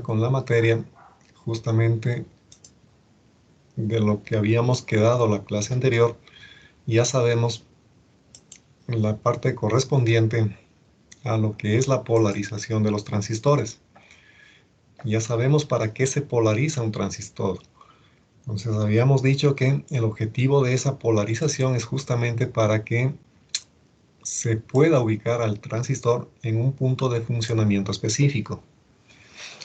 con la materia justamente de lo que habíamos quedado la clase anterior. Ya sabemos la parte correspondiente a lo que es la polarización de los transistores. Ya sabemos para qué se polariza un transistor. Entonces habíamos dicho que el objetivo de esa polarización es justamente para que se pueda ubicar al transistor en un punto de funcionamiento específico.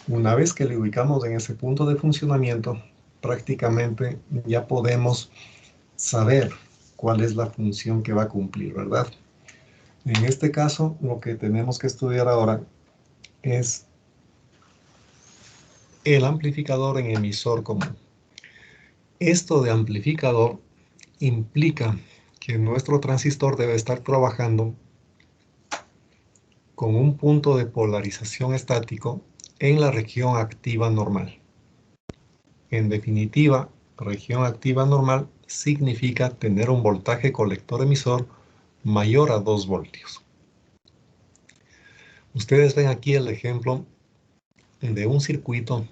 Una vez que le ubicamos en ese punto de funcionamiento, prácticamente ya podemos saber cuál es la función que va a cumplir, ¿verdad? En este caso, lo que tenemos que estudiar ahora es el amplificador en emisor común. Esto de amplificador implica que nuestro transistor debe estar trabajando con un punto de polarización estático en la región activa normal. En definitiva, región activa normal significa tener un voltaje colector-emisor mayor a 2 voltios. Ustedes ven aquí el ejemplo de un circuito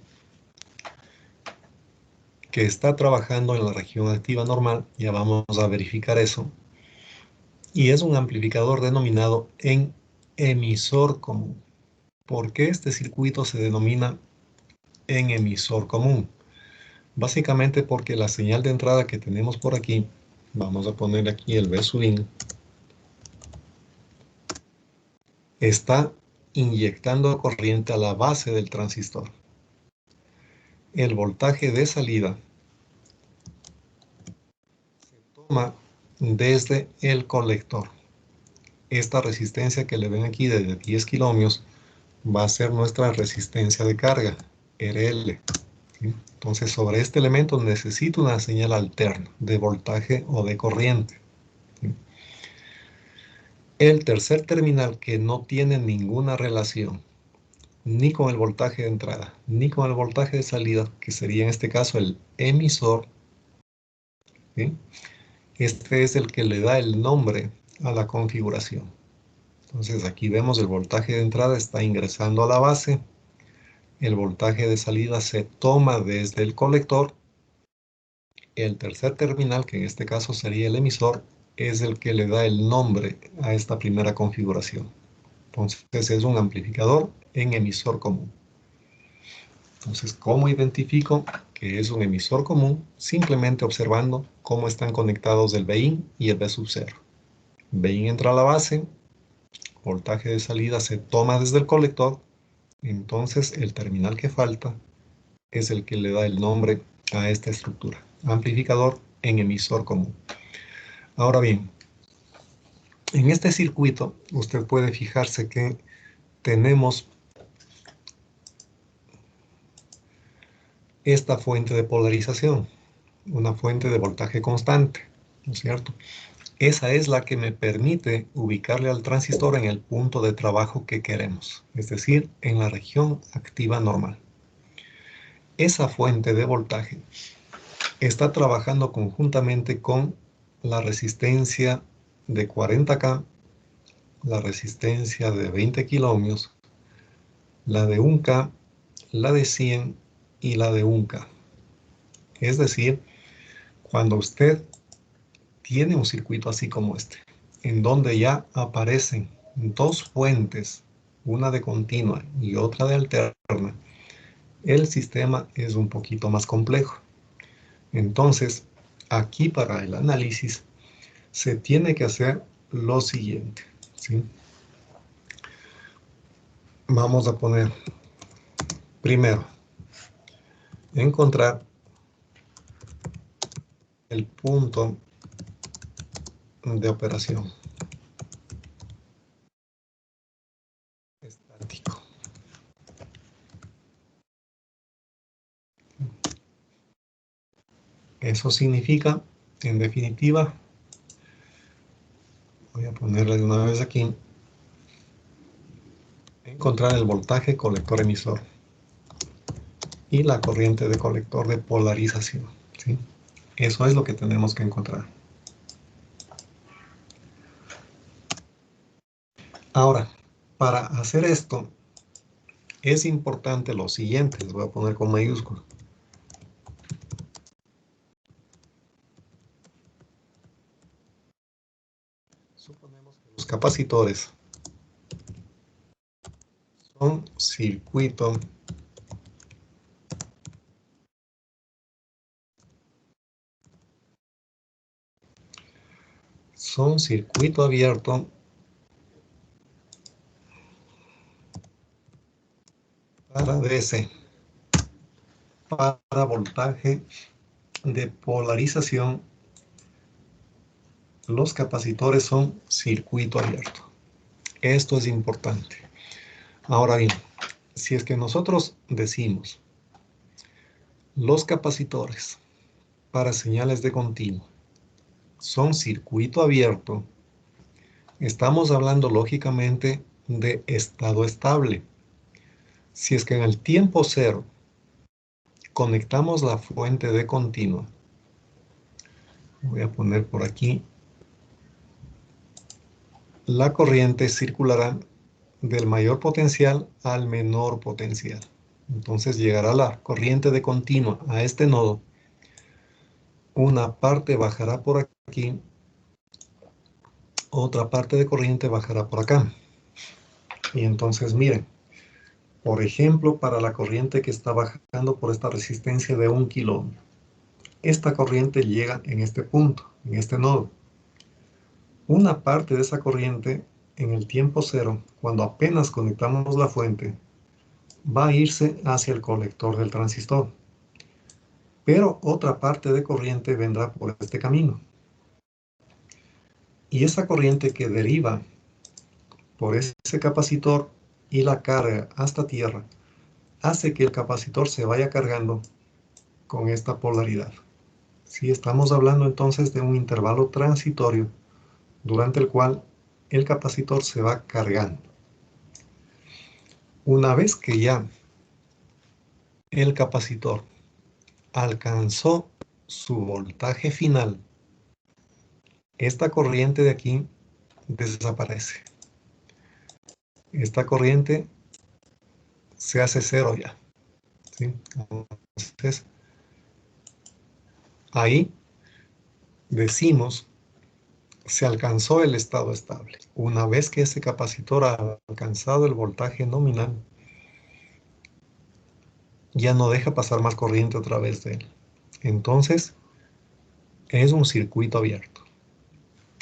que está trabajando en la región activa normal. Ya vamos a verificar eso. Y es un amplificador denominado en emisor común. ¿Por qué este circuito se denomina en emisor común? Básicamente porque la señal de entrada que tenemos por aquí, vamos a poner aquí el V sub in, está inyectando corriente a la base del transistor. El voltaje de salida se toma desde el colector. Esta resistencia que le ven aquí de 10 kiloohmios va a ser nuestra resistencia de carga, RL. ¿Sí? Entonces, sobre este elemento necesito una señal alterna de voltaje o de corriente. ¿Sí? El tercer terminal que no tiene ninguna relación ni con el voltaje de entrada, ni con el voltaje de salida, que sería en este caso el emisor, ¿sí? Este es el que le da el nombre a la configuración. Entonces aquí vemos el voltaje de entrada está ingresando a la base, el voltaje de salida se toma desde el colector, el tercer terminal, que en este caso sería el emisor, es el que le da el nombre a esta primera configuración. Entonces es un amplificador en emisor común. Entonces, ¿cómo identifico que es un emisor común? Simplemente observando cómo están conectados el Vin y el V sub 0. Vin entra a la base, voltaje de salida se toma desde el colector, entonces el terminal que falta es el que le da el nombre a esta estructura. Amplificador en emisor común. Ahora bien, en este circuito usted puede fijarse que tenemos esta fuente de polarización, una fuente de voltaje constante, ¿no es cierto? Esa es la que me permite ubicarle al transistor en el punto de trabajo que queremos, es decir, en la región activa normal. Esa fuente de voltaje está trabajando conjuntamente con la resistencia de 40K, la resistencia de 20 kiloohmios, la de 1K, la de 100 y la de 1K. Es decir, cuando usted tiene un circuito así como este, en donde ya aparecen dos fuentes, una de continua y otra de alterna, el sistema es un poquito más complejo. Entonces, aquí para el análisis se tiene que hacer lo siguiente, ¿sí? Vamos a poner primero, encontrar el punto de operación estático. Eso significa, en definitiva, voy a ponerle de una vez aquí, encontrar el voltaje colector emisor y la corriente de colector de polarización, ¿sí? Eso es lo que tenemos que encontrar. Ahora, para hacer esto, Es importante lo siguiente, les voy a poner con mayúscula. Suponemos que los capacitores son circuito abierto para DC, para voltaje de polarización. Los capacitores son circuito abierto. Esto es importante. Ahora bien, si es que nosotros decimos los capacitores para señales de continuo son circuito abierto, estamos hablando lógicamente de estado estable. Si es que en el tiempo cero conectamos la fuente de continua, voy a poner por aquí, la corriente circulará del mayor potencial al menor potencial. Entonces llegará la corriente de continua a este nodo. Una parte bajará por aquí, otra parte de corriente bajará por acá. Y entonces miren, por ejemplo, para la corriente que está bajando por esta resistencia de 1 kilo, esta corriente llega en este punto, en este nodo. Una parte de esa corriente en el tiempo cero, cuando apenas conectamos la fuente, va a irse hacia el colector del transistor. Pero otra parte de corriente vendrá por este camino. Y esa corriente que deriva por ese capacitor y la carga hasta tierra, hace que el capacitor se vaya cargando con esta polaridad. Si estamos hablando entonces de un intervalo transitorio durante el cual el capacitor se va cargando. Una vez que ya el capacitor alcanzó su voltaje final, esta corriente de aquí desaparece. Esta corriente se hace cero ya, ¿sí? Entonces, ahí decimos, se alcanzó el estado estable. Una vez que ese capacitor ha alcanzado el voltaje nominal, ya no deja pasar más corriente a través de él. Entonces, es un circuito abierto.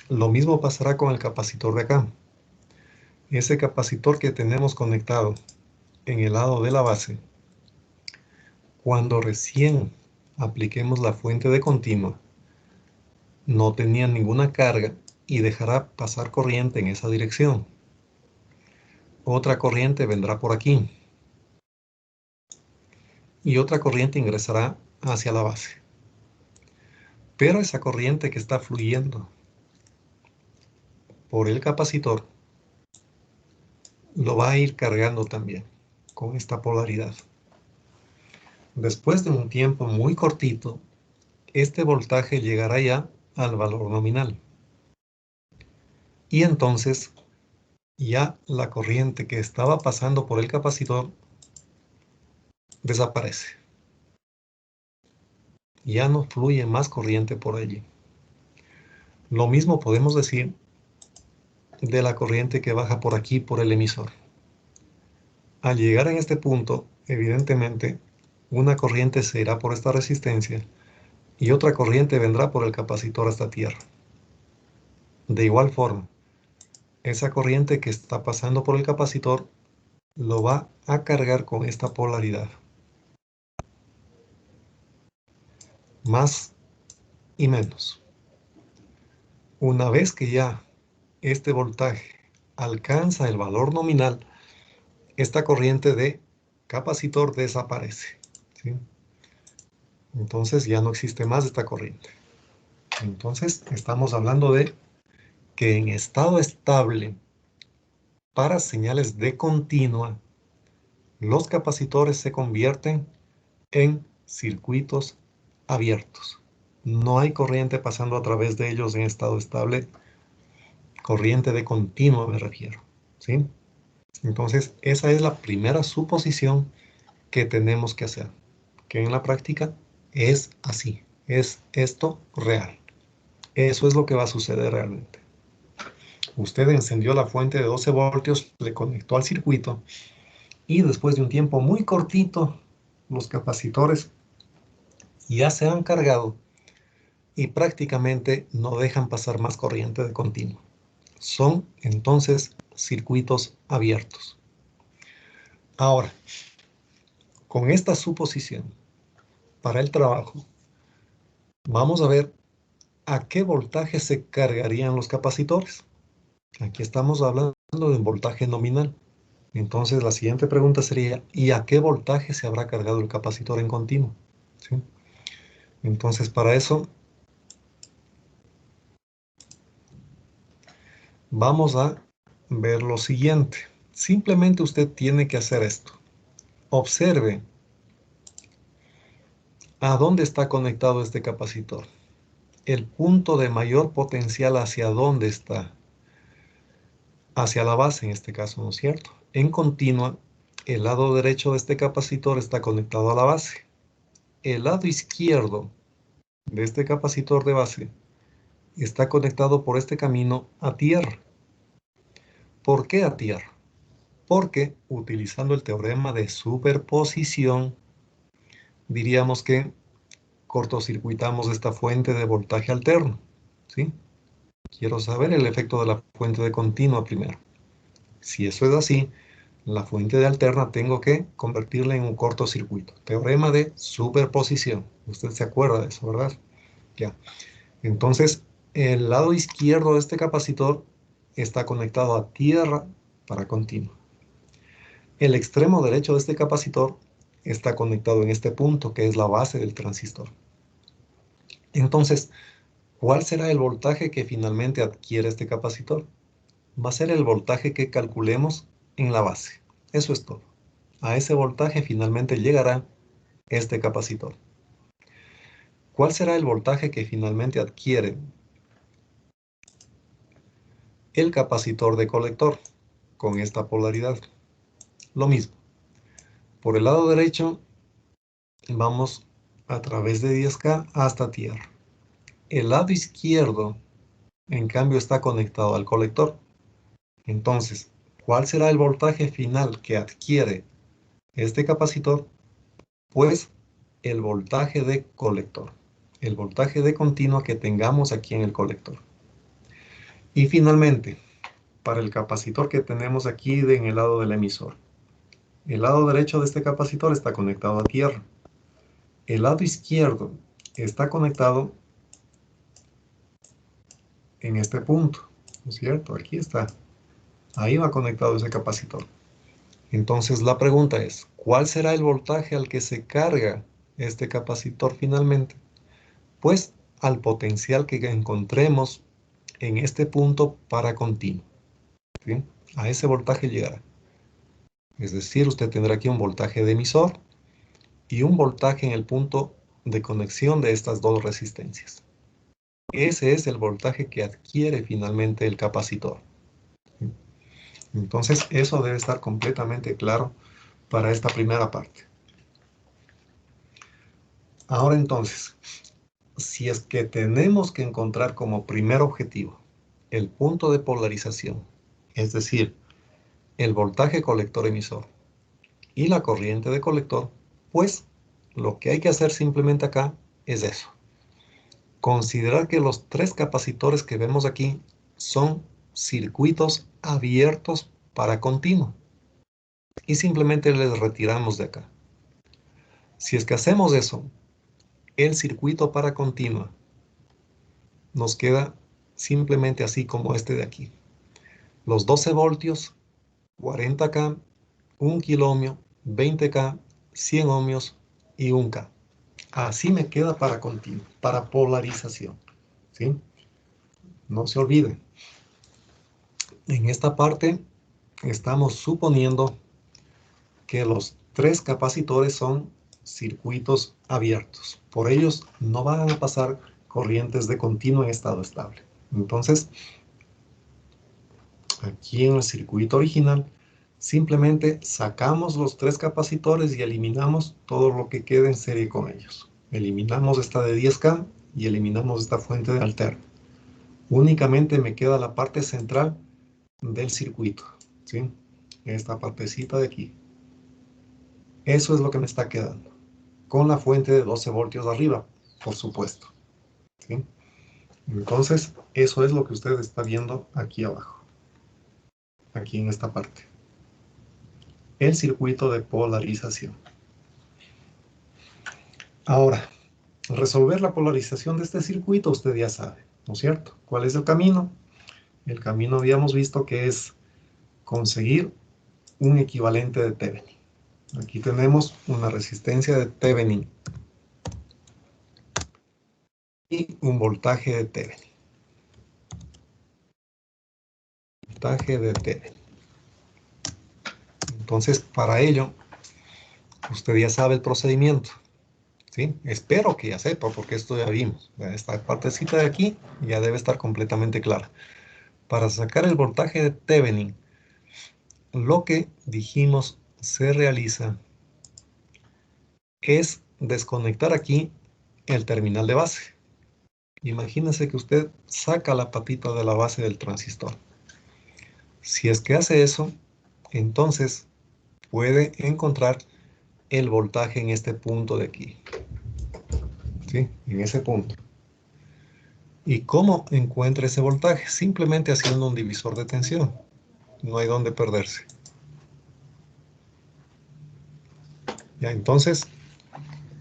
Lo mismo pasará con el capacitor de acá. Ese capacitor que tenemos conectado en el lado de la base, cuando recién apliquemos la fuente de continua, no tenía ninguna carga y dejará pasar corriente en esa dirección. Otra corriente vendrá por aquí y otra corriente ingresará hacia la base. Pero esa corriente que está fluyendo por el capacitor lo va a ir cargando también con esta polaridad. Después de un tiempo muy cortito, este voltaje llegará ya al valor nominal. Y entonces ya la corriente que estaba pasando por el capacitor desaparece. Ya no fluye más corriente por allí. Lo mismo podemos decir de la corriente que baja por aquí por el emisor. Al llegar en este punto, evidentemente, una corriente se irá por esta resistencia y otra corriente vendrá por el capacitor hasta tierra. De igual forma, esa corriente que está pasando por el capacitor lo va a cargar con esta polaridad. Más y menos. Una vez que ya este voltaje alcanza el valor nominal, esta corriente de capacitor desaparece, ¿sí? Entonces ya no existe más esta corriente. Entonces estamos hablando de que en estado estable, para señales de continua, los capacitores se convierten en circuitos abiertos. No hay corriente pasando a través de ellos en estado estable, corriente de continua me refiero, ¿sí? Entonces, esa es la primera suposición que tenemos que hacer, que en la práctica es así, es esto real. Eso es lo que va a suceder realmente. Usted encendió la fuente de 12 voltios, le conectó al circuito y después de un tiempo muy cortito, los capacitores ya se han cargado y prácticamente no dejan pasar más corriente de continuo. Son entonces circuitos abiertos. Ahora, con esta suposición para el trabajo, vamos a ver a qué voltaje se cargarían los capacitores. Aquí estamos hablando de un voltaje nominal. Entonces la siguiente pregunta sería, ¿y a qué voltaje se habrá cargado el capacitor en continuo? ¿Sí? Entonces para eso vamos a ver lo siguiente. Simplemente usted tiene que hacer esto. Observe a dónde está conectado este capacitor. El punto de mayor potencial hacia dónde está. Hacia la base en este caso, ¿no es cierto? En continua, el lado derecho de este capacitor está conectado a la base. El lado izquierdo de este capacitor de base está conectado por este camino a tierra. ¿Por qué a tierra? Porque utilizando el teorema de superposición, diríamos que cortocircuitamos esta fuente de voltaje alterno, ¿sí? Quiero saber el efecto de la fuente de continua primero. Si eso es así, la fuente de alterna tengo que convertirla en un cortocircuito. Teorema de superposición. Usted se acuerda de eso, ¿verdad? Ya. Entonces, el lado izquierdo de este capacitor está conectado a tierra para continuo. El extremo derecho de este capacitor está conectado en este punto, que es la base del transistor. Entonces, ¿cuál será el voltaje que finalmente adquiere este capacitor? Va a ser el voltaje que calculemos en la base. Eso es todo. A ese voltaje finalmente llegará este capacitor. ¿Cuál será el voltaje que finalmente adquiere el capacitor de colector con esta polaridad? Lo mismo. Por el lado derecho vamos a través de 10K hasta tierra. El lado izquierdo, en cambio, está conectado al colector. Entonces, ¿cuál será el voltaje final que adquiere este capacitor? Pues el voltaje de colector, el voltaje de continua que tengamos aquí en el colector. Y finalmente, para el capacitor que tenemos aquí en el lado del emisor. El lado derecho de este capacitor está conectado a tierra. El lado izquierdo está conectado en este punto, ¿no es cierto? Aquí está. Ahí va conectado ese capacitor. Entonces la pregunta es, ¿cuál será el voltaje al que se carga este capacitor finalmente? Pues al potencial que encontremos en este punto para continuo. ¿Sí? A ese voltaje llegará. Es decir, usted tendrá aquí un voltaje de emisor y un voltaje en el punto de conexión de estas dos resistencias. Ese es el voltaje que adquiere finalmente el capacitor. Entonces, eso debe estar completamente claro para esta primera parte. Ahora entonces, si es que tenemos que encontrar como primer objetivo el punto de polarización, es decir, el voltaje colector-emisor y la corriente de colector, pues lo que hay que hacer simplemente acá es eso. Considerar que los tres capacitores que vemos aquí son circuitos abiertos para continuo y simplemente les retiramos de acá. Si es que hacemos eso, el circuito para continua nos queda simplemente así como este de aquí. Los 12 voltios, 40K, 1 kiloohmio, 20K, 100 ohmios y 1K. Así me queda para continuo, para polarización. ¿Sí? No se olviden. En esta parte estamos suponiendo que los tres capacitores son circuitos abiertos. Por ellos no van a pasar corrientes de continuo en estado estable. Entonces, aquí en el circuito original Simplemente sacamos los 3 capacitores y eliminamos todo lo que quede en serie con ellos. Eliminamos esta de 10K y eliminamos esta fuente de alterno. Únicamente me queda la parte central del circuito, ¿sí? Esta partecita de aquí. Eso es lo que me está quedando, con la fuente de 12 voltios arriba, por supuesto, ¿sí? Entonces, eso es lo que usted está viendo aquí abajo, aquí en esta parte. El circuito de polarización. Ahora, resolver la polarización de este circuito usted ya sabe, ¿no es cierto? ¿Cuál es el camino? El camino habíamos visto que es conseguir un equivalente de Thevenin. Aquí tenemos una resistencia de Thevenin y un voltaje de Thevenin. Voltaje de Thevenin. Entonces, para ello, usted ya sabe el procedimiento, ¿sí? Espero que ya sepa, porque esto ya vimos. Esta partecita de aquí ya debe estar completamente clara. Para sacar el voltaje de Thevenin, lo que dijimos se realiza es desconectar aquí el terminal de base. Imagínese que usted saca la patita de la base del transistor. Si es que hace eso, entonces puede encontrar el voltaje en este punto de aquí. ¿Sí? En ese punto. ¿Y cómo encuentra ese voltaje? Simplemente haciendo un divisor de tensión. No hay dónde perderse. Ya, entonces,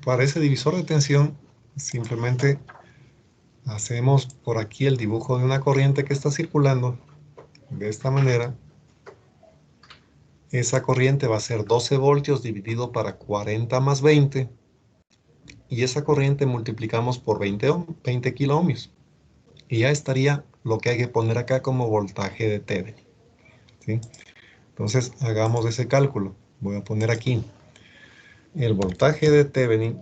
para ese divisor de tensión, simplemente hacemos por aquí el dibujo de una corriente que está circulando. De esta manera, esa corriente va a ser 12 voltios dividido para 40 más 20. Y esa corriente multiplicamos por 20 kiloohmios. Y ya estaría lo que hay que poner acá como voltaje de Thevenin, ¿sí? Entonces, hagamos ese cálculo. Voy a poner aquí. El voltaje de Thevenin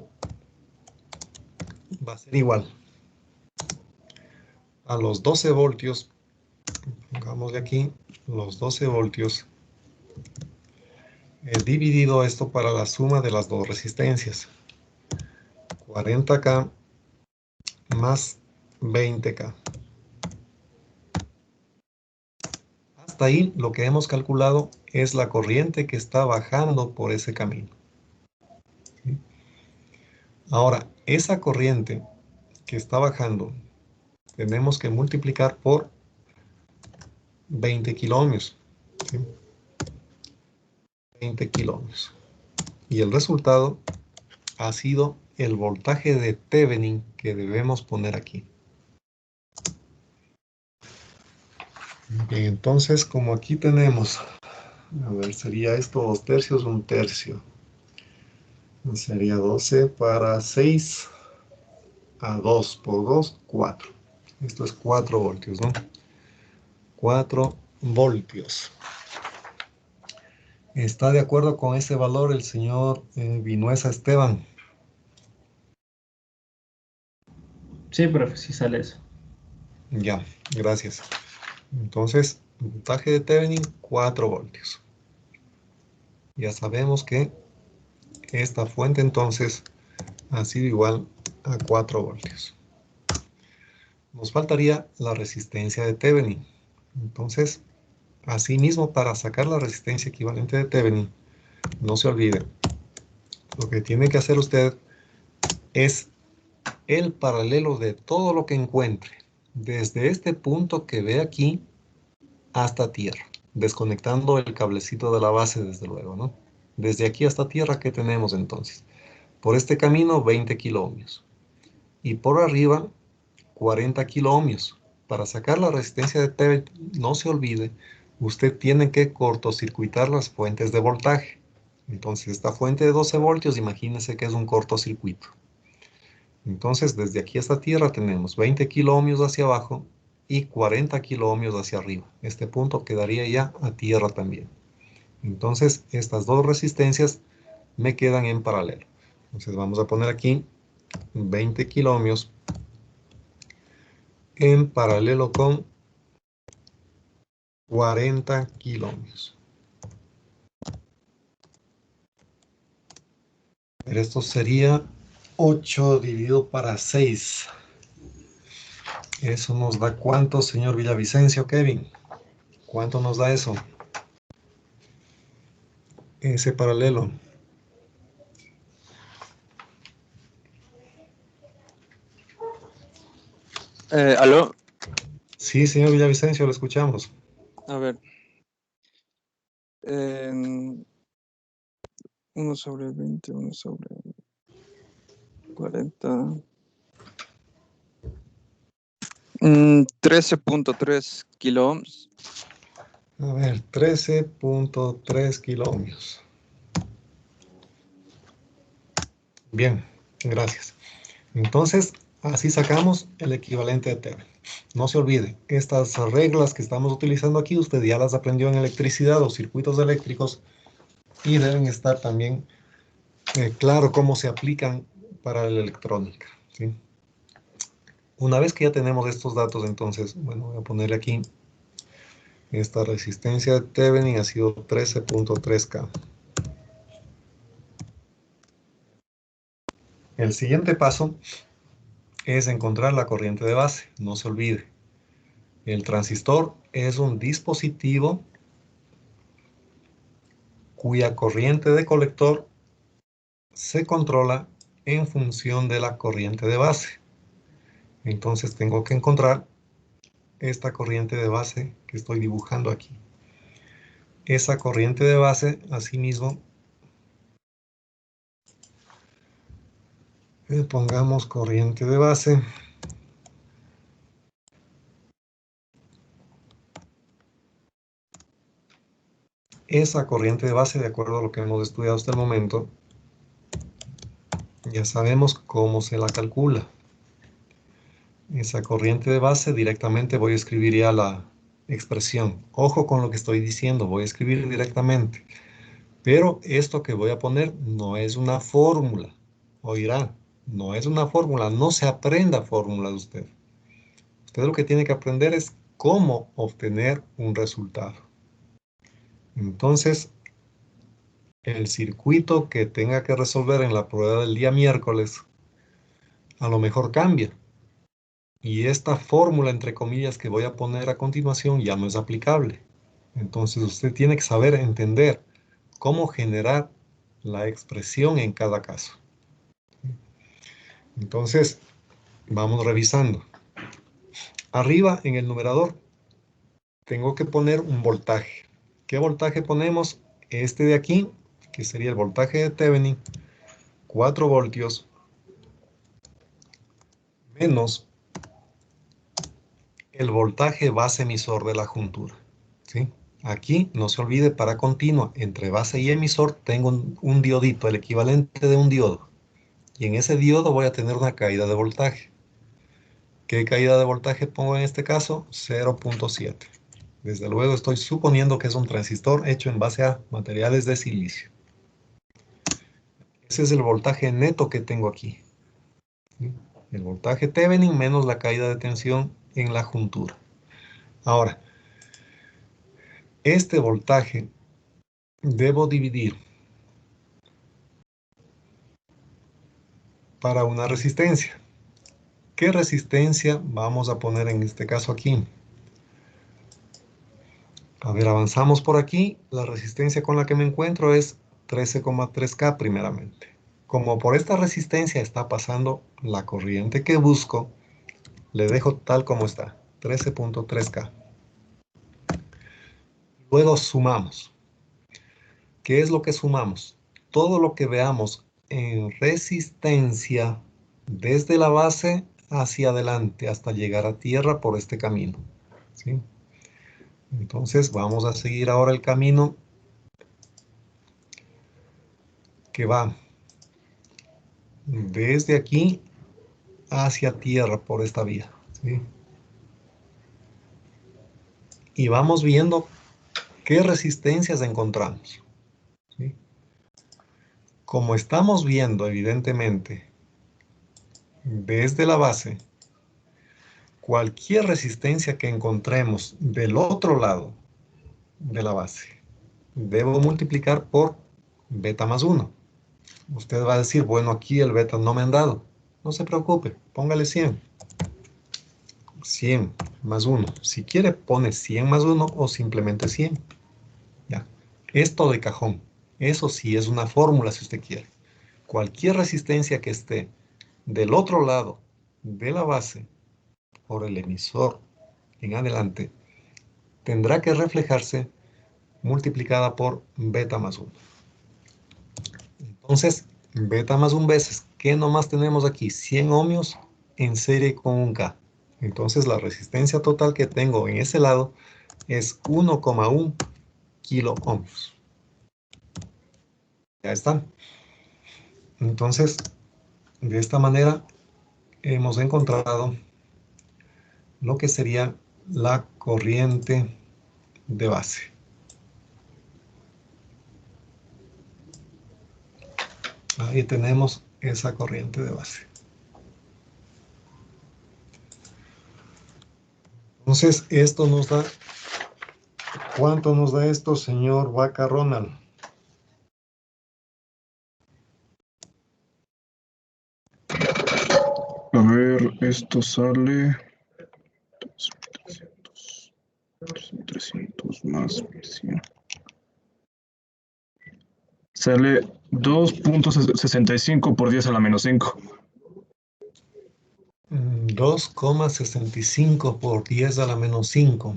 va a ser igual a los 12 voltios. Pongámosle aquí los 12 voltios. He dividido esto para la suma de las dos resistencias. 40K más 20K. Hasta ahí lo que hemos calculado es la corriente que está bajando por ese camino. ¿Sí? Ahora, esa corriente que está bajando, tenemos que multiplicar por 20 kiloohmios. ¿Sí? 20 kiloohmios. Y el resultado ha sido el voltaje de Thevenin que debemos poner aquí. Bien, entonces, como aquí tenemos, a ver, sería esto 2 tercios, 1 tercio. Sería 12 para 6 a 2 por 2, 4. Esto es 4 voltios, ¿no? 4 voltios. ¿Está de acuerdo con ese valor el señor Vinuesa Esteban? Sí, profe, sí sale eso. Ya, gracias. Entonces, voltaje de Thevenin, 4 voltios. Ya sabemos que esta fuente entonces ha sido igual a 4 voltios. Nos faltaría la resistencia de Thevenin. Entonces, asimismo, para sacar la resistencia equivalente de Thevenin, no se olvide, lo que tiene que hacer usted es el paralelo de todo lo que encuentre, desde este punto que ve aquí hasta tierra, desconectando el cablecito de la base, desde luego, ¿no? Desde aquí hasta tierra, ¿qué tenemos entonces? Por este camino, 20 kiloohmios. Y por arriba, 40 kiloohmios. Para sacar la resistencia de Thevenin, no se olvide, usted tiene que cortocircuitar las fuentes de voltaje. Entonces, esta fuente de 12 voltios, imagínese que es un cortocircuito. Entonces, desde aquí hasta tierra tenemos 20 kiloohmios hacia abajo y 40 kiloohmios hacia arriba. Este punto quedaría ya a tierra también. Entonces, estas dos resistencias me quedan en paralelo. Entonces, vamos a poner aquí 20 kiloohmios en paralelo con 40 kiloohmios. Pero esto sería 8 dividido para 6. Eso nos da ¿cuánto, señor Villavicencio, Kevin? ¿Cuánto nos da eso? Ese paralelo. ¿Aló? Sí, señor Villavicencio, lo escuchamos. A ver. 1 sobre 20, 1 sobre 40. 13.3 kilo ohms. A ver, 13.3 kiloohmios. Bien, gracias. Entonces, así sacamos el equivalente de Thevenin. No se olvide, estas reglas que estamos utilizando aquí, usted ya las aprendió en electricidad o circuitos eléctricos y deben estar también claro cómo se aplican para la electrónica, ¿sí? Una vez que ya tenemos estos datos, entonces, bueno, voy a ponerle aquí, esta resistencia de Thevenin ha sido 13.3K. El siguiente paso es encontrar la corriente de base. No se olvide, el transistor es un dispositivo cuya corriente de colector se controla en función de la corriente de base. Entonces tengo que encontrar esta corriente de base que estoy dibujando aquí. Esa corriente de base, asimismo, pongamos corriente de base. Esa corriente de base, de acuerdo a lo que hemos estudiado hasta el momento, ya sabemos cómo se la calcula. Esa corriente de base directamente voy a escribir ya la expresión. Ojo con lo que estoy diciendo, voy a escribir directamente. Pero esto que voy a poner no es una fórmula. Oirá, no es una fórmula, no se aprenda fórmula de usted. Usted lo que tiene que aprender es cómo obtener un resultado. Entonces, el circuito que tenga que resolver en la prueba del día miércoles, a lo mejor cambia. Y esta fórmula, entre comillas, que voy a poner a continuación ya no es aplicable. Entonces usted tiene que saber entender cómo generar la expresión en cada caso. Entonces, vamos revisando. Arriba en el numerador tengo que poner un voltaje. ¿Qué voltaje ponemos? Este de aquí, que sería el voltaje de Thevenin, 4 voltios, menos el voltaje base emisor de la juntura, ¿sí? Aquí, no se olvide, para continua, entre base y emisor, tengo un diodito, el equivalente de un diodo. Y en ese diodo voy a tener una caída de voltaje. ¿Qué caída de voltaje pongo en este caso? 0.7. Desde luego estoy suponiendo que es un transistor hecho en base a materiales de silicio. Ese es el voltaje neto que tengo aquí. ¿Sí? El voltaje Thevenin menos la caída de tensión en la juntura. Ahora, este voltaje debo dividir para una resistencia. ¿Qué resistencia vamos a poner en este caso aquí? A ver, avanzamos por aquí. La resistencia con la que me encuentro es 13,3K primeramente. Como por esta resistencia está pasando la corriente que busco, le dejo tal como está, 13.3K. Luego sumamos. ¿Qué es lo que sumamos? Todo lo que veamos en resistencia desde la base hacia adelante hasta llegar a tierra por este camino, ¿sí? Entonces vamos a seguir ahora el camino que va desde aquí hacia tierra por esta vía, ¿sí? Y vamos viendo qué resistencias encontramos, ¿sí? Como estamos viendo evidentemente desde la base, cualquier resistencia que encontremos del otro lado de la base, debo multiplicar por beta más 1. Usted va a decir, bueno, aquí el beta no me han dado. No se preocupe, póngale 100. 100 más 1. Si quiere, pone 100 más 1 o simplemente 100. Ya. Esto de cajón. Eso sí es una fórmula si usted quiere. Cualquier resistencia que esté del otro lado de la base por el emisor en adelante tendrá que reflejarse multiplicada por beta más 1. Entonces, beta más 1 veces, ¿qué nomás tenemos aquí? 100 ohmios en serie con un K. Entonces, la resistencia total que tengo en ese lado es 1,1 kilo ohmios. Ya está. Entonces, de esta manera hemos encontrado lo que sería la corriente de base. Ahí tenemos esa corriente de base. Entonces, esto nos da... ¿Cuánto nos da esto, señor Vaca Ronald? A ver, esto sale 300 más 100. Sale 2.65 por 10 a la menos 5. 2,65 por 10 a la menos 5.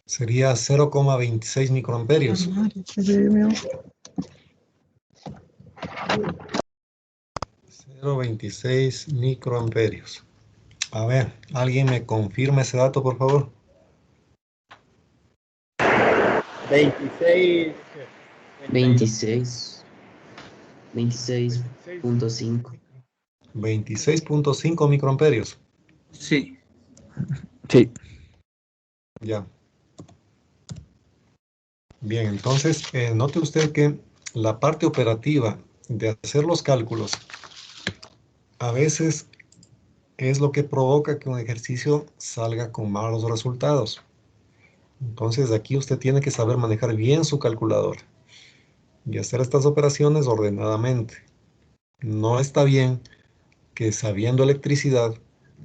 Sería 0,26 microamperios. 0,26 microamperios. A ver, ¿alguien me confirma ese dato, por favor? 26. 26.5. 26,5 microamperios. Sí. Sí. Ya. Bien, entonces, note usted que la parte operativa de hacer los cálculos a veces es lo que provoca que un ejercicio salga con malos resultados. Entonces, aquí usted tiene que saber manejar bien su calculadora y hacer estas operaciones ordenadamente. No está bien que sabiendo electricidad,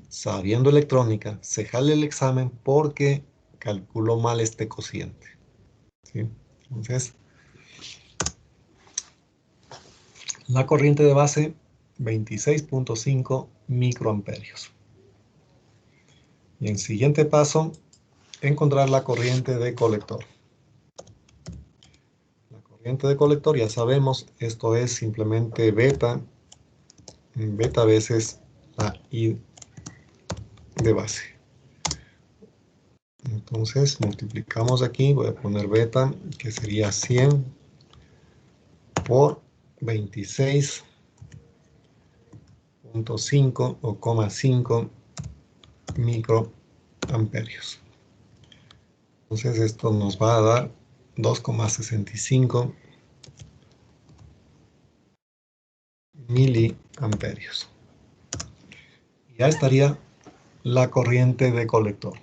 sabiendo electrónica, se jale el examen porque calculó mal este cociente. ¿Sí? Entonces, la corriente de base, 26,5 microamperios. Y en siguiente paso, encontrar la corriente de colector. La corriente de colector, ya sabemos, esto es simplemente beta veces la I de base. Entonces multiplicamos aquí, voy a poner beta, que sería 100 por 26,5 o 0,5 microamperios. Entonces esto nos va a dar 2,65 miliamperios. Ya estaría la corriente de colector.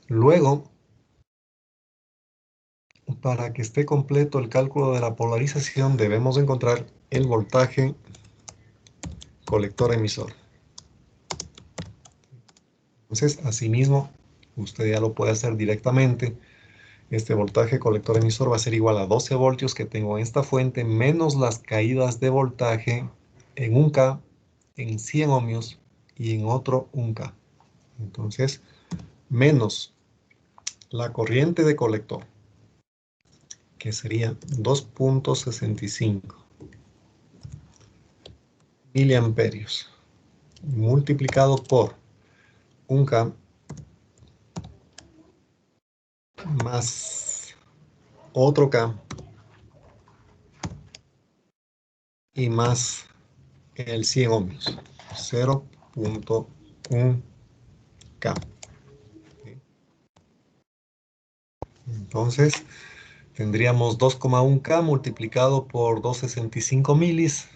Luego, para que esté completo el cálculo de la polarización, debemos encontrar el voltaje colector-emisor. Entonces, asimismo, usted ya lo puede hacer directamente. Este voltaje colector-emisor va a ser igual a 12 voltios que tengo en esta fuente, menos las caídas de voltaje en un K, en 100 ohmios y en otro 1K. Entonces, menos la corriente de colector, que sería 2,65 miliamperios, multiplicado por 1K más otro K y más el 100 ohmios, 0,1 K. Entonces, tendríamos 2,1 K multiplicado por 265 milis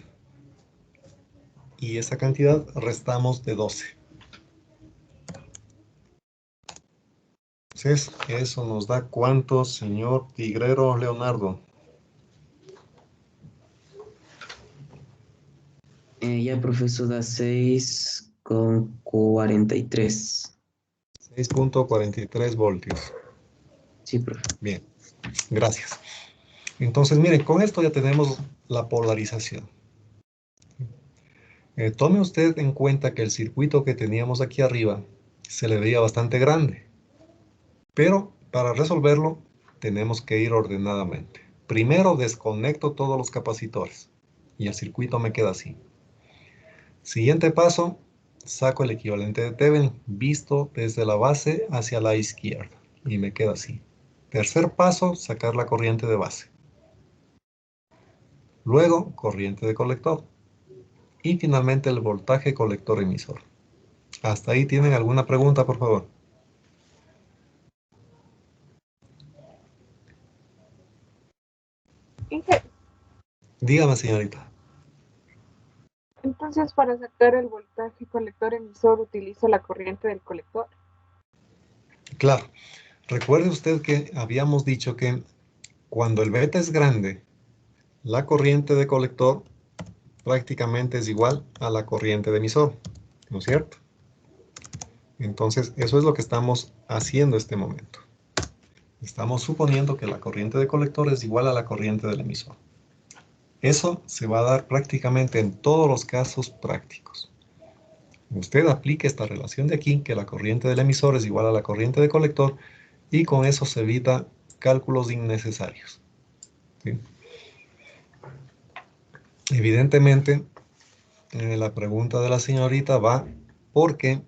y esa cantidad restamos de 12. Entonces, eso nos da ¿cuánto, señor Tigrero Leonardo? Ya, profesor, da 6,43. 6.43 voltios. Sí, profe. Bien, gracias. Entonces, miren, con esto ya tenemos la polarización. Tome usted en cuenta que el circuito que teníamos aquí arriba se le veía bastante grande, pero para resolverlo tenemos que ir ordenadamente. Primero desconecto todos los capacitores y el circuito me queda así. Siguiente paso, saco el equivalente de Thevenin visto desde la base hacia la izquierda y me queda así. Tercer paso, sacar la corriente de base. Luego, corriente de colector. Y finalmente el voltaje colector emisor. ¿Hasta ahí tienen alguna pregunta, por favor? Inge, Dígame, señorita. entonces para sacar el voltaje colector emisor utilizo la corriente del colector. Claro, recuerde usted que habíamos dicho que cuando el beta es grande, la corriente de colector prácticamente es igual a la corriente de emisor, ¿no es cierto? Entonces, eso es lo que estamos haciendo en este momento. Estamos suponiendo que la corriente de colector es igual a la corriente del emisor. Eso se va a dar prácticamente en todos los casos prácticos. Usted aplica esta relación de aquí, que la corriente del emisor es igual a la corriente de colector, y con eso se evita cálculos innecesarios. ¿Sí? Evidentemente, la pregunta de la señorita va porque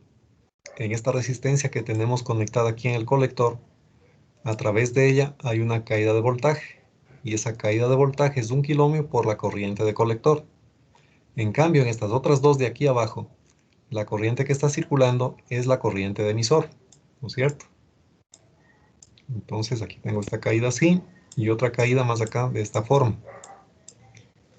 en esta resistencia que tenemos conectada aquí en el colector, a través de ella hay una caída de voltaje, y esa caída de voltaje es 1 kiloohmio por la corriente de colector. En cambio, en estas otras dos de aquí abajo, la corriente que está circulando es la corriente de emisor, ¿no es cierto? Entonces aquí tengo esta caída así, y otra caída más acá de esta forma.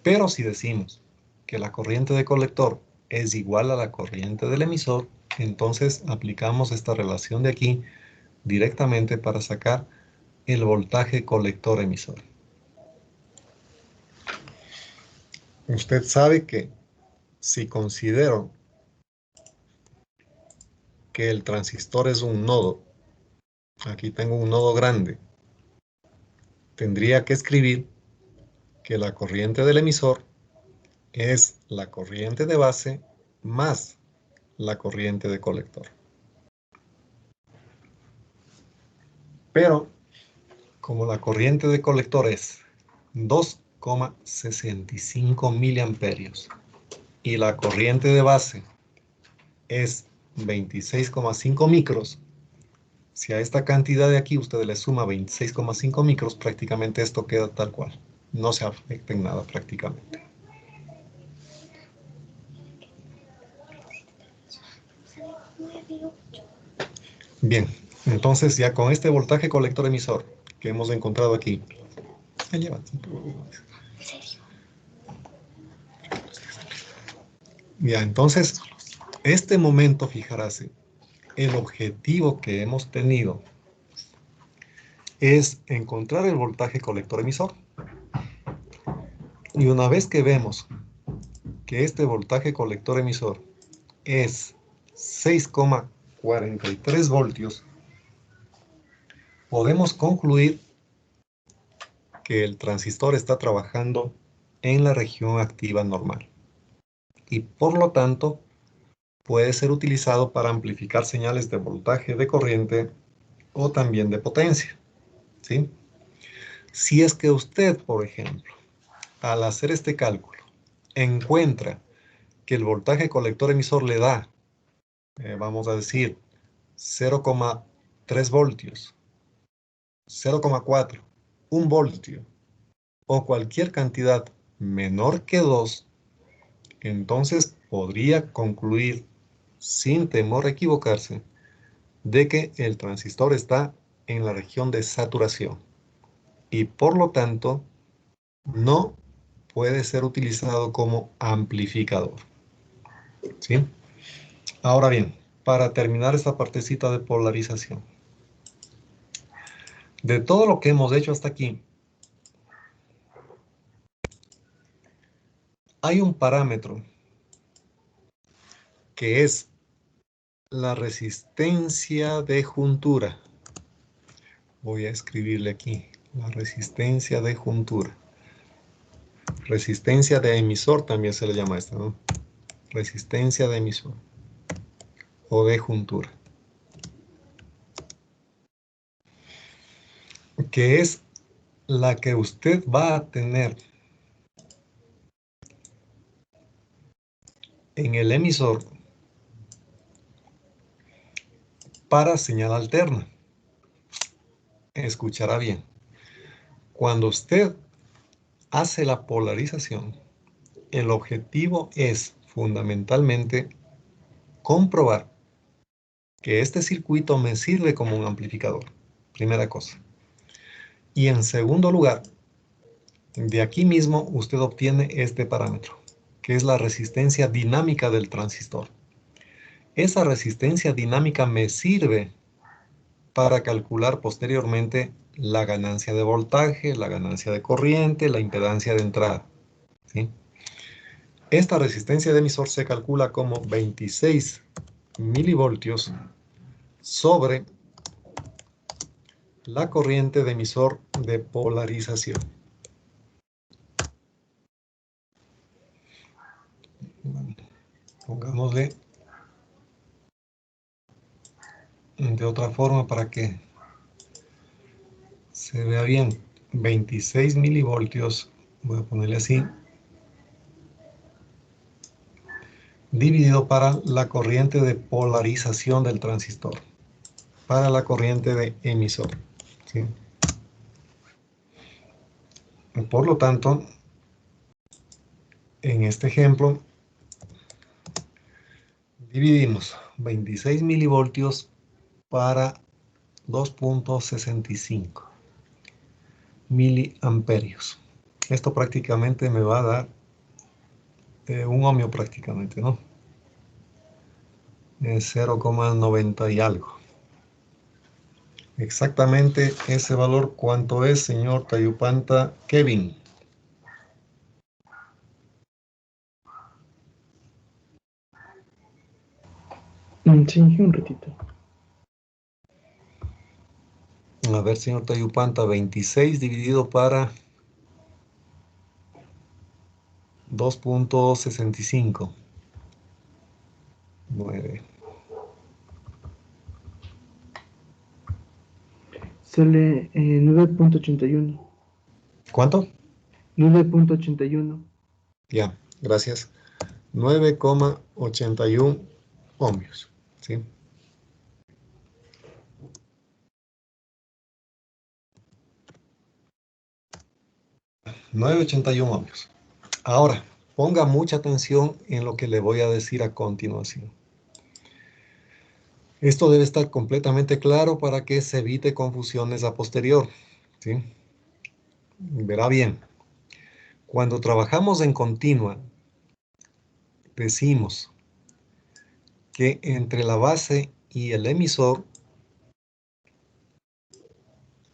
Pero si decimos que la corriente de colector es igual a la corriente del emisor, entonces aplicamos esta relación de aquí directamente para sacar el voltaje colector emisor. Usted sabe que si considero que el transistor es un nodo, aquí tengo un nodo grande, tendría que escribir que la corriente del emisor es la corriente de base más la corriente de colector. Pero, como la corriente de colector es 2,65 miliamperios y la corriente de base es 26,5 micros, si a esta cantidad de aquí usted le suma 26,5 micros, prácticamente esto queda tal cual. No se afecta en nada prácticamente. Bien, entonces ya con este voltaje colector emisor que hemos encontrado aquí, ya, entonces, este momento, fijarse, el objetivo que hemos tenido es encontrar el voltaje colector emisor. Y una vez que vemos que este voltaje colector emisor es 6,43 voltios, podemos concluir que el transistor está trabajando en la región activa normal. Y por lo tanto, puede ser utilizado para amplificar señales de voltaje, de corriente o también de potencia, ¿sí? Si es que usted, por ejemplo, al hacer este cálculo, encuentra que el voltaje colector emisor le da, vamos a decir, 0,3 voltios, 0,4, 1 voltio, o cualquier cantidad menor que 2, entonces podría concluir, sin temor a equivocarse, de que el transistor está en la región de saturación y por lo tanto no puede ser utilizado como amplificador. ¿Sí? Ahora bien, para terminar esta partecita de polarización, de todo lo que hemos hecho hasta aquí, hay un parámetro que es la resistencia de juntura. Voy a escribirle aquí, la resistencia de juntura. Resistencia de emisor también se le llama esta, ¿no? Resistencia de emisor o de juntura. Que es la que usted va a tener en el emisor para señal alterna. Escuchará bien. Cuando usted hace la polarización, el objetivo es fundamentalmente comprobar que este circuito me sirve como un amplificador. Primera cosa. Y en segundo lugar, de aquí mismo usted obtiene este parámetro, que es la resistencia dinámica del transistor. Esa resistencia dinámica me sirve para calcular posteriormente la ganancia de voltaje, la ganancia de corriente, la impedancia de entrada, ¿sí? Esta resistencia de emisor se calcula como 26 milivoltios sobre la corriente de emisor de polarización. Bueno, pongámosle de otra forma para que se vea bien. 26 milivoltios, voy a ponerle así, dividido para la corriente de polarización del transistor, para la corriente de emisor, ¿sí? Por lo tanto, en este ejemplo, dividimos 26 milivoltios para 2.65 miliamperios. Esto prácticamente me va a dar un ohmio prácticamente, ¿no? Es 0,90 y algo. Exactamente ese valor, ¿cuánto es, señor Tayupanta Kevin? Sí, un ratito. A ver, señor Tayupanta, 26 dividido para 2.65. 9. Sale 9.81. ¿Cuánto? 9.81. Ya, gracias. 9,81 ohmios, ¿sí? $9.81 ohmios. Ahora, ponga mucha atención en lo que le voy a decir a continuación. Esto debe estar completamente claro para que se evite confusiones a posterior, ¿sí? Verá bien. Cuando trabajamos en continua, decimos que entre la base y el emisor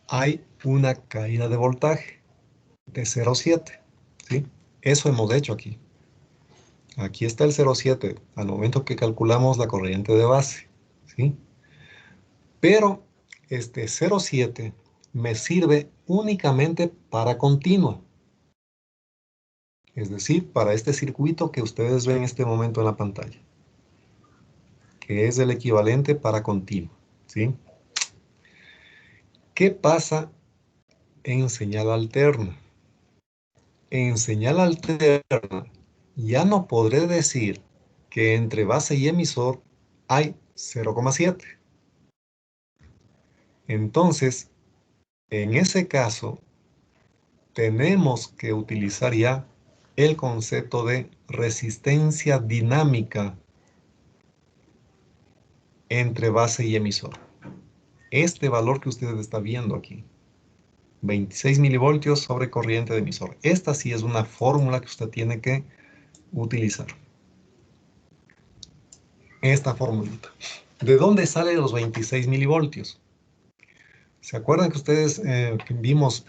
hay una caída de voltaje de 0,7, ¿sí? Eso hemos hecho aquí. Aquí está el 0,7 al momento que calculamos la corriente de base, ¿sí? Pero este 0,7 me sirve únicamente para continua. Es decir, para este circuito que ustedes ven en este momento en la pantalla, que es el equivalente para continua, ¿sí? ¿Qué pasa en señal alterna? En señal alterna ya no podré decir que entre base y emisor hay 0,7. Entonces, en ese caso, tenemos que utilizar ya el concepto de resistencia dinámica entre base y emisor. Este valor que usted está viendo aquí, 26 milivoltios sobre corriente de emisor. Esta sí es una fórmula que usted tiene que utilizar. Esta formulita. ¿De dónde salen los 26 milivoltios? ¿Se acuerdan que ustedes vimos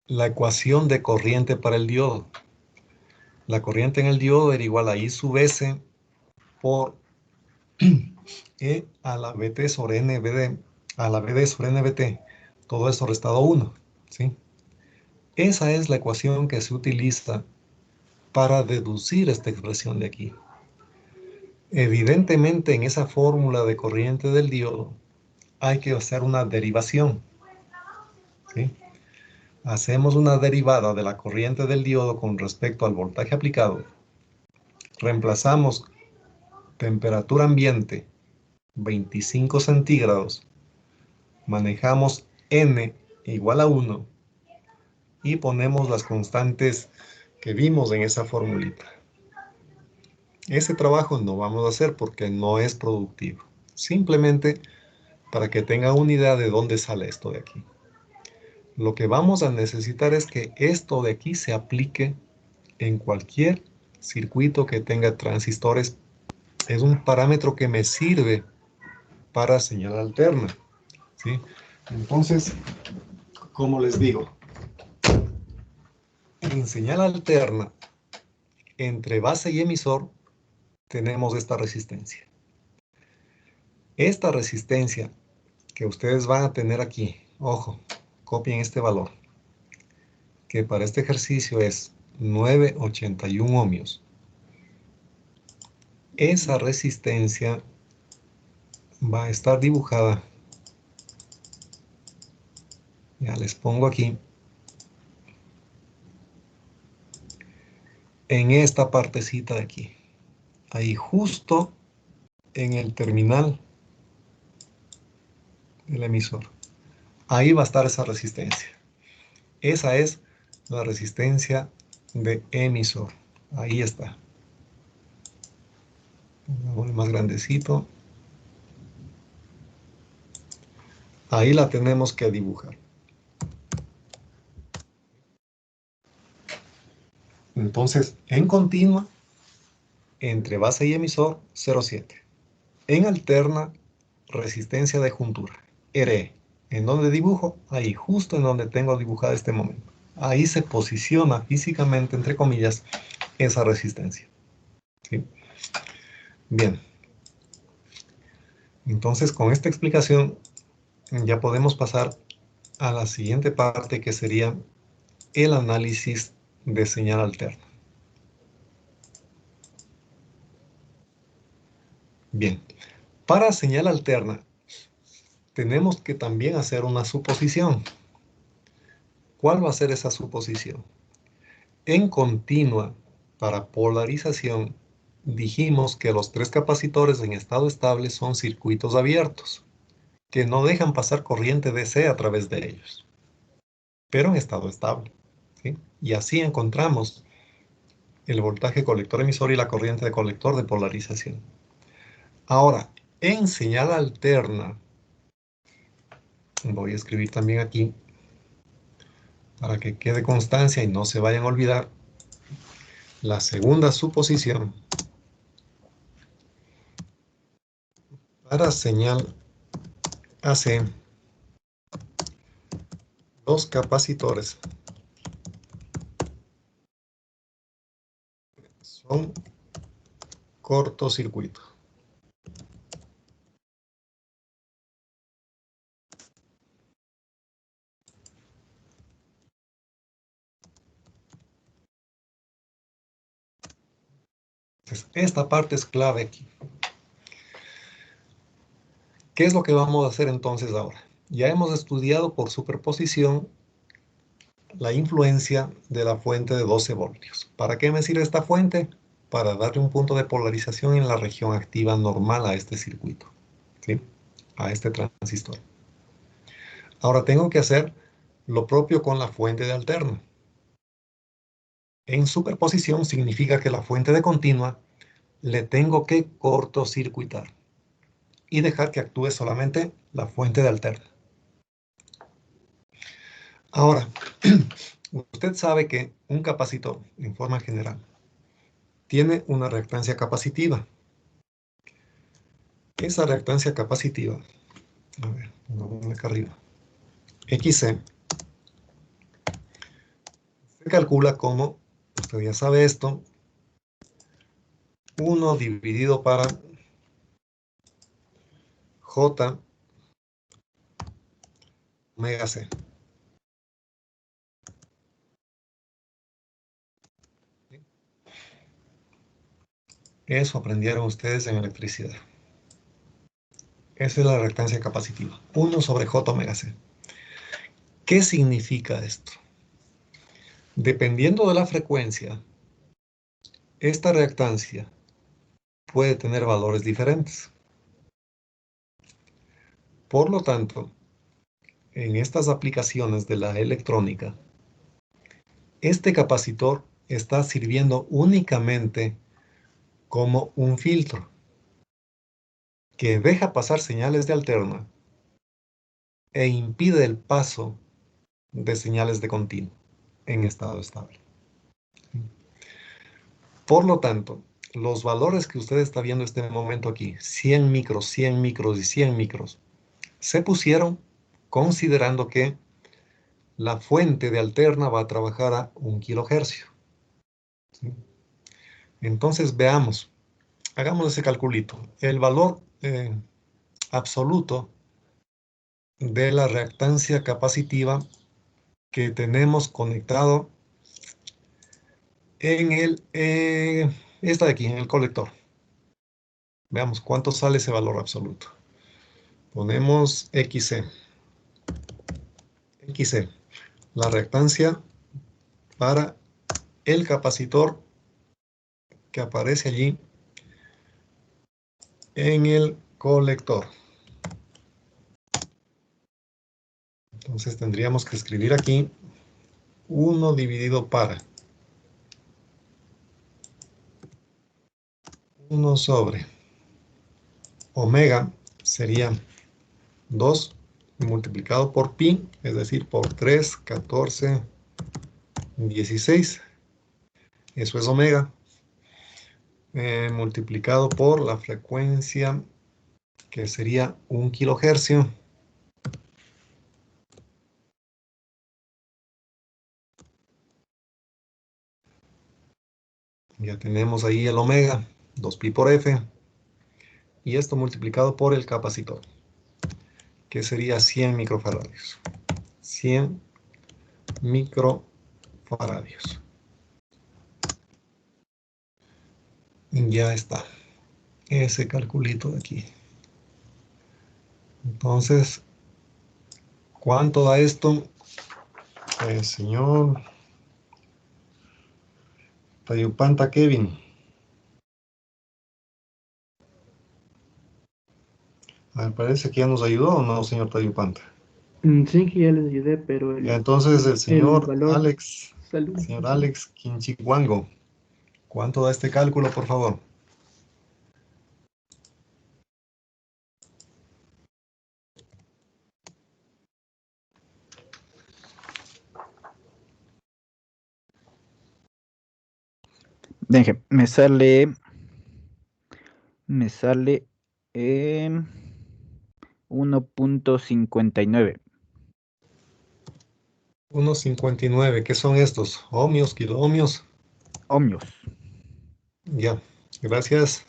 la ecuación de corriente para el diodo? La corriente en el diodo era igual a I sub S por E a la BT sobre NBD, a la BD sobre NBT, todo esto restado 1, ¿sí? Esa es la ecuación que se utiliza para deducir esta expresión de aquí. Evidentemente, en esa fórmula de corriente del diodo hay que hacer una derivación, ¿sí? Hacemos una derivada de la corriente del diodo con respecto al voltaje aplicado. Reemplazamos temperatura ambiente 25 centígrados, manejamos N igual a 1 y ponemos las constantes que vimos en esa formulita. Ese trabajo no vamos a hacer porque no es productivo. Simplemente para que tengan una idea de dónde sale esto de aquí. Lo que vamos a necesitar es que esto de aquí se aplique en cualquier circuito que tenga transistores. Es un parámetro que me sirve para señal alterna, ¿sí? Entonces, como les digo, en señal alterna, entre base y emisor, tenemos esta resistencia. Esta resistencia que ustedes van a tener aquí, ojo, copien este valor, que para este ejercicio es 981 ohmios. Esa resistencia va a estar dibujada, ya les pongo aquí, en esta partecita de aquí, ahí justo en el terminal del emisor. Ahí va a estar esa resistencia. Esa es la resistencia de emisor. Ahí está. Pongámosle más grandecito. Ahí la tenemos que dibujar. Entonces, en continua, entre base y emisor, 0,7. En alterna, resistencia de juntura, RE. ¿En dónde dibujo? Ahí, justo en donde tengo dibujado este momento. Ahí se posiciona físicamente, entre comillas, esa resistencia. ¿Sí? Bien. Entonces, con esta explicación, ya podemos pasar a la siguiente parte, que sería el análisis de señal alterna. Bien, para señal alterna, tenemos que también hacer una suposición. ¿Cuál va a ser esa suposición? En continua, para polarización, dijimos que los tres capacitores en estado estable son circuitos abiertos, que no dejan pasar corriente DC a través de ellos, pero en estado estable, ¿sí? Y así encontramos el voltaje colector-emisor y la corriente de colector de polarización. Ahora, en señal alterna, voy a escribir también aquí, para que quede constancia y no se vayan a olvidar, la segunda suposición para señal AC, los capacitores son cortocircuito. Entonces, esta parte es clave aquí. ¿Qué es lo que vamos a hacer entonces ahora? Ya hemos estudiado por superposición la influencia de la fuente de 12 voltios. ¿Para qué me sirve esta fuente? Para darle un punto de polarización en la región activa normal a este circuito, ¿sí? A este transistor. Ahora tengo que hacer lo propio con la fuente de alterna. En superposición significa que la fuente de continua le tengo que cortocircuitar y dejar que actúe solamente la fuente de alterna. Ahora, usted sabe que un capacitor, en forma general, tiene una reactancia capacitiva. Esa reactancia capacitiva, a ver, pongámosle acá arriba, XC, se calcula como, usted ya sabe esto, 1 dividido para J omega C. Eso aprendieron ustedes en electricidad. Esa es la reactancia capacitiva. 1 sobre J omega C. ¿Qué significa esto? Dependiendo de la frecuencia, esta reactancia puede tener valores diferentes. Por lo tanto, en estas aplicaciones de la electrónica, este capacitor está sirviendo únicamente como un filtro que deja pasar señales de alterna e impide el paso de señales de continuo en estado estable. Por lo tanto, los valores que usted está viendo en este momento aquí, 100 micros, 100 micros y 100 micros, se pusieron considerando que la fuente de alterna va a trabajar a 1 kilohercio. ¿Sí? Entonces veamos, hagamos ese calculito. El valor absoluto de la reactancia capacitiva que tenemos conectado en esta de aquí, en el colector. Veamos cuánto sale ese valor absoluto. Ponemos XC. XC, la reactancia para el capacitor que aparece allí en el colector. Entonces tendríamos que escribir aquí 1 dividido para 1 sobre omega sería 2 multiplicado por pi, es decir, por 3, 14, 16. Eso es omega. Multiplicado por la frecuencia, que sería 1 kilohercio. Ya tenemos ahí el omega, 2pi por F. Y esto multiplicado por el capacitor, que sería 100 microfaradios. 100 microfaradios. Y ya está. Ese calculito de aquí. Entonces, ¿cuánto da esto? Señor Tayupanta Kevin. Me parece que ya nos ayudó, ¿o no, señor Tayupanta? Sí, que ya les ayudé, pero Ya, entonces el señor valor. Alex, Salud. señor Alex Quinchihuango, ¿cuánto da este cálculo, por favor? Deje, me sale 1.59. 1.59, ¿qué son estos? ¿Ohmios, kiloohmios? Ohmios. Ya, gracias.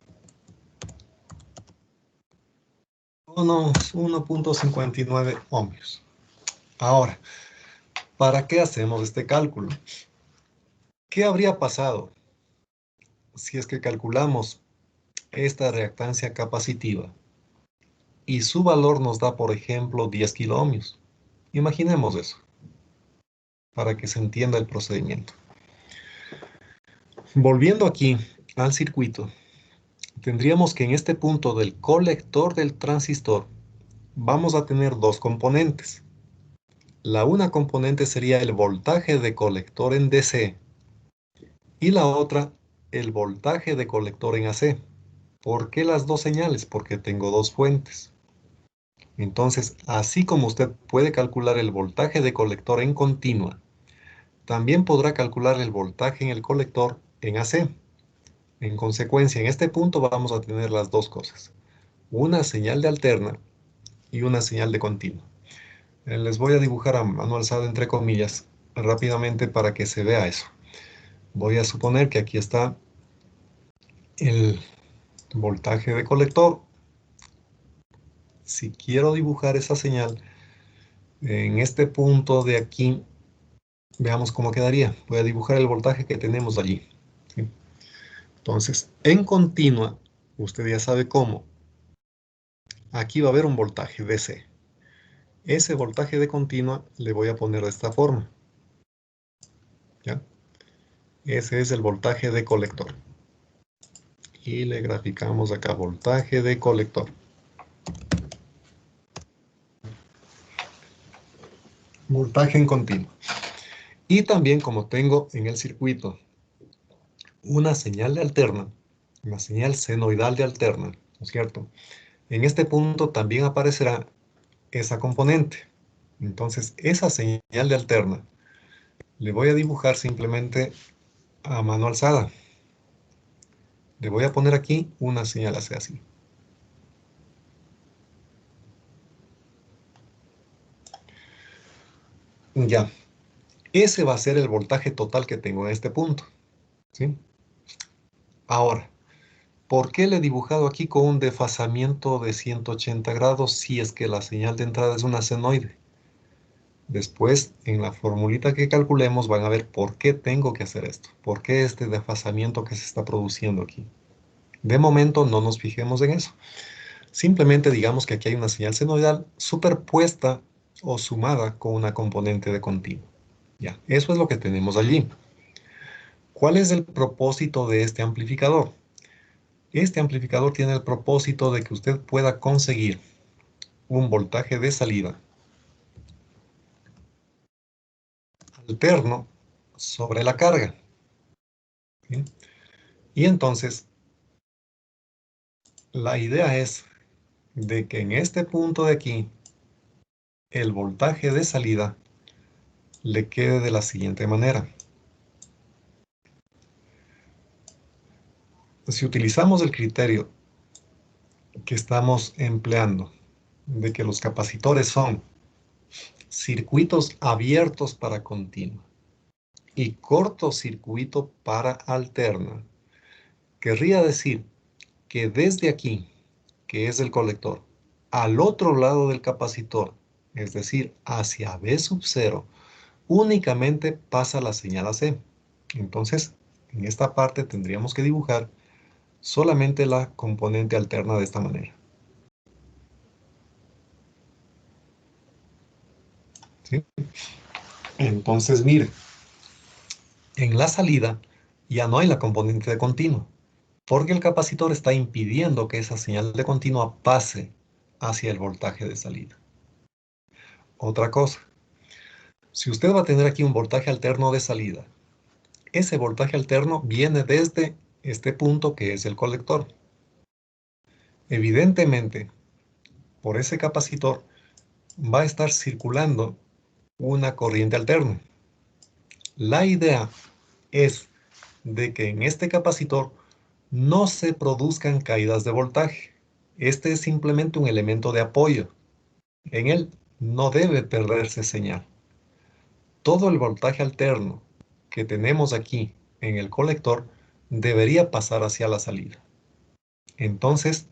1.59 ohmios. Ahora, ¿para qué hacemos este cálculo? ¿Qué habría pasado si es que calculamos esta reactancia capacitiva y su valor nos da, por ejemplo, 10 kiloohmios? Imaginemos eso, para que se entienda el procedimiento. Volviendo aquí al circuito, tendríamos que en este punto del colector del transistor vamos a tener dos componentes. La una componente sería el voltaje de colector en DC y la otra el voltaje de colector en AC. ¿Por qué las dos señales? Porque tengo dos fuentes. Entonces, así como usted puede calcular el voltaje de colector en continua, también podrá calcular el voltaje en el colector en AC. En consecuencia, en este punto vamos a tener las dos cosas. Una señal de alterna y una señal de continua. Les voy a dibujar a mano alzada entre comillas rápidamente para que se vea eso. Voy a suponer que aquí está el voltaje de colector. Si quiero dibujar esa señal en este punto de aquí, veamos cómo quedaría. Voy a dibujar el voltaje que tenemos allí, ¿sí? Entonces, en continua, usted ya sabe cómo. Aquí va a haber un voltaje DC. Ese voltaje de continua le voy a poner de esta forma, ¿ya? Ese es el voltaje de colector. Y le graficamos acá voltaje de colector. Voltaje en continuo. Y también como tengo en el circuito una señal de alterna, una señal senoidal de alterna, ¿no es cierto? En este punto también aparecerá esa componente. Entonces, esa señal de alterna le voy a dibujar simplemente a mano alzada. Le voy a poner aquí una señal así. Ya, ese va a ser el voltaje total que tengo en este punto, ¿sí? Ahora, ¿por qué le he dibujado aquí con un desfasamiento de 180 grados si es que la señal de entrada es una senoide? Después, en la formulita que calculemos, van a ver por qué tengo que hacer esto. ¿Por qué este desfasamiento que se está produciendo aquí? De momento, no nos fijemos en eso. Simplemente digamos que aquí hay una señal senoidal superpuesta o sumada con una componente de continuo. Ya, eso es lo que tenemos allí. ¿Cuál es el propósito de este amplificador? Este amplificador tiene el propósito de que usted pueda conseguir un voltaje de salida alterno sobre la carga, ¿sí? Y entonces, la idea es de que en este punto de aquí, el voltaje de salida le quede de la siguiente manera. Si utilizamos el criterio que estamos empleando, de que los capacitores son circuitos abiertos para continua y cortocircuito para alterna, querría decir que desde aquí, que es el colector, al otro lado del capacitor, es decir, hacia B sub 0, únicamente pasa la señal AC. Entonces, en esta parte tendríamos que dibujar solamente la componente alterna de esta manera, ¿sí? Entonces, mire, en la salida ya no hay la componente de continuo, porque el capacitor está impidiendo que esa señal de continua pase hacia el voltaje de salida. Otra cosa, si usted va a tener aquí un voltaje alterno de salida, ese voltaje alterno viene desde este punto que es el colector. Evidentemente, por ese capacitor va a estar circulando una corriente alterna. La idea es de que en este capacitor no se produzcan caídas de voltaje. Este es simplemente un elemento de apoyo. En él no debe perderse señal. Todo el voltaje alterno que tenemos aquí en el colector debería pasar hacia la salida. Entonces,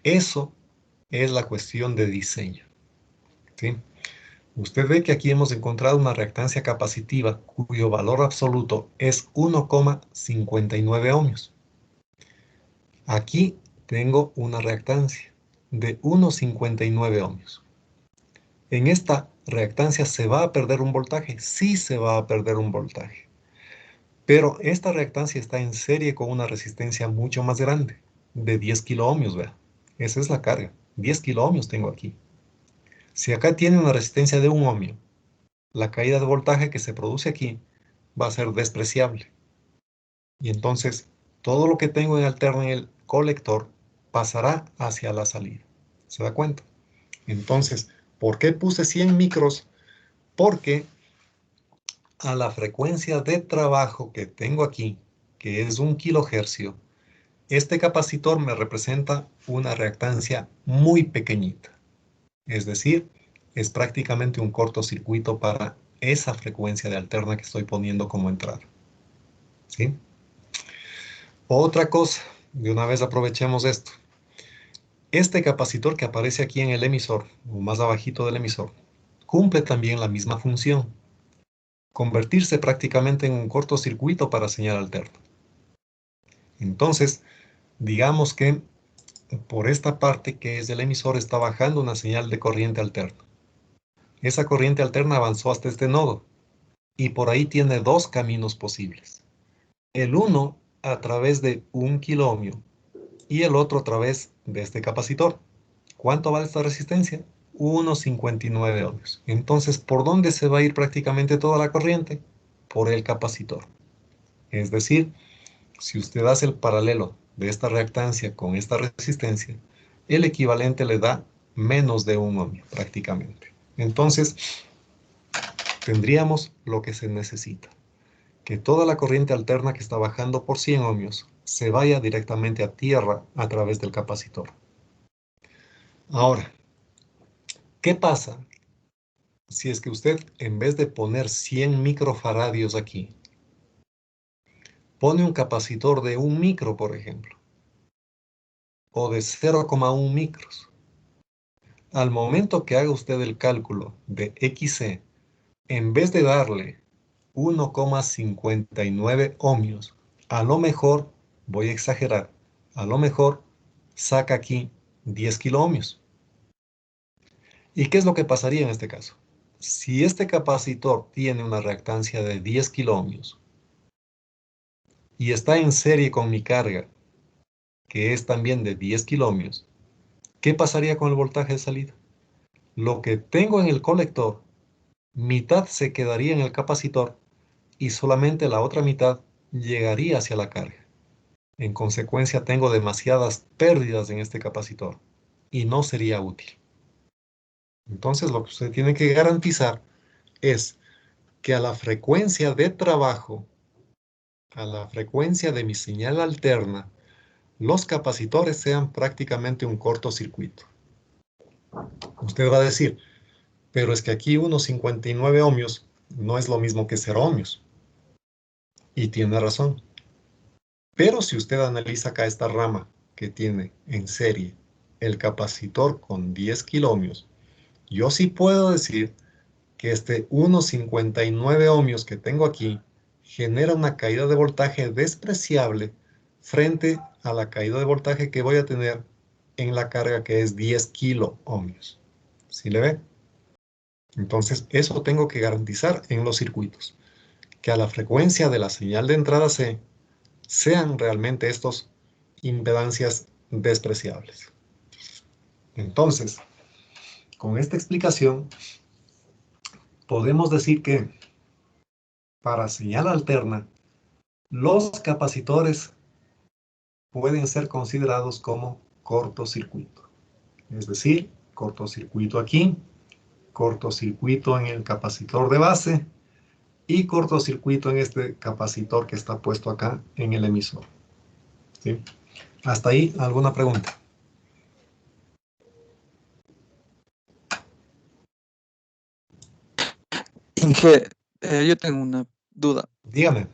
eso es la cuestión de diseño, ¿sí? Usted ve que aquí hemos encontrado una reactancia capacitiva cuyo valor absoluto es 1,59 ohmios. Aquí tengo una reactancia de 1,59 ohmios. ¿En esta reactancia se va a perder un voltaje? Sí se va a perder un voltaje. Pero esta reactancia está en serie con una resistencia mucho más grande, de 10 kiloohmios, vea. Esa es la carga. 10 kiloohmios tengo aquí. Si acá tiene una resistencia de 1 ohmio, la caída de voltaje que se produce aquí va a ser despreciable. Y entonces, todo lo que tengo en alterno en el colector pasará hacia la salida. ¿Se da cuenta? Entonces, ¿por qué puse 100 micros? Porque a la frecuencia de trabajo que tengo aquí, que es 1 kilohercio, este capacitor me representa una reactancia muy pequeñita. Es decir, es prácticamente un cortocircuito para esa frecuencia de alterna que estoy poniendo como entrada, ¿sí? Otra cosa, de una vez aprovechemos esto. Este capacitor que aparece aquí en el emisor, o más abajito del emisor, cumple también la misma función. Convertirse prácticamente en un cortocircuito para señal alterna. Entonces, digamos que por esta parte que es del emisor está bajando una señal de corriente alterna. Esa corriente alterna avanzó hasta este nodo y por ahí tiene dos caminos posibles. El uno a través de 1 kiloohmio y el otro a través de este capacitor. ¿Cuánto vale esta resistencia? 1,59 ohmios. Entonces, ¿por dónde se va a ir prácticamente toda la corriente? Por el capacitor. Es decir, si usted hace el paralelo de esta reactancia con esta resistencia, el equivalente le da menos de 1 ohmio prácticamente. Entonces, tendríamos lo que se necesita. Que toda la corriente alterna que está bajando por 100 ohmios se vaya directamente a tierra a través del capacitor. Ahora, ¿qué pasa si es que usted, en vez de poner 100 microfaradios aquí, pone un capacitor de 1 micro, por ejemplo, o de 0,1 micros? Al momento que haga usted el cálculo de XC, en vez de darle 1,59 ohmios, a lo mejor, voy a exagerar, a lo mejor saca aquí 10 kiloohmios. ¿Y qué es lo que pasaría en este caso? Si este capacitor tiene una reactancia de 10 kiloohmios y está en serie con mi carga, que es también de 10 kiloohmios, ¿qué pasaría con el voltaje de salida? Lo que tengo en el colector, mitad se quedaría en el capacitor y solamente la otra mitad llegaría hacia la carga. En consecuencia, tengo demasiadas pérdidas en este capacitor y no sería útil. Entonces, lo que usted tiene que garantizar es que a la frecuencia de trabajo, a la frecuencia de mi señal alterna, los capacitores sean prácticamente un cortocircuito. Usted va a decir, pero es que aquí 1,59 ohmios no es lo mismo que 0 ohmios. Y tiene razón. Pero si usted analiza acá esta rama que tiene en serie el capacitor con 10 kiloohmios, yo sí puedo decir que este 1,59 ohmios que tengo aquí genera una caída de voltaje despreciable frente a la caída de voltaje que voy a tener en la carga que es 10 kiloohmios. ¿Sí le ve? Entonces, eso tengo que garantizar en los circuitos, que a la frecuencia de la señal de entrada C sean realmente estos impedancias despreciables. Entonces, con esta explicación, podemos decir que para señal alterna, los capacitores pueden ser considerados como cortocircuito. Es decir, cortocircuito aquí, cortocircuito en el capacitor de base y cortocircuito en este capacitor que está puesto acá en el emisor. ¿Sí? ¿Hasta ahí alguna pregunta? Inge, yo tengo una duda. Dígame.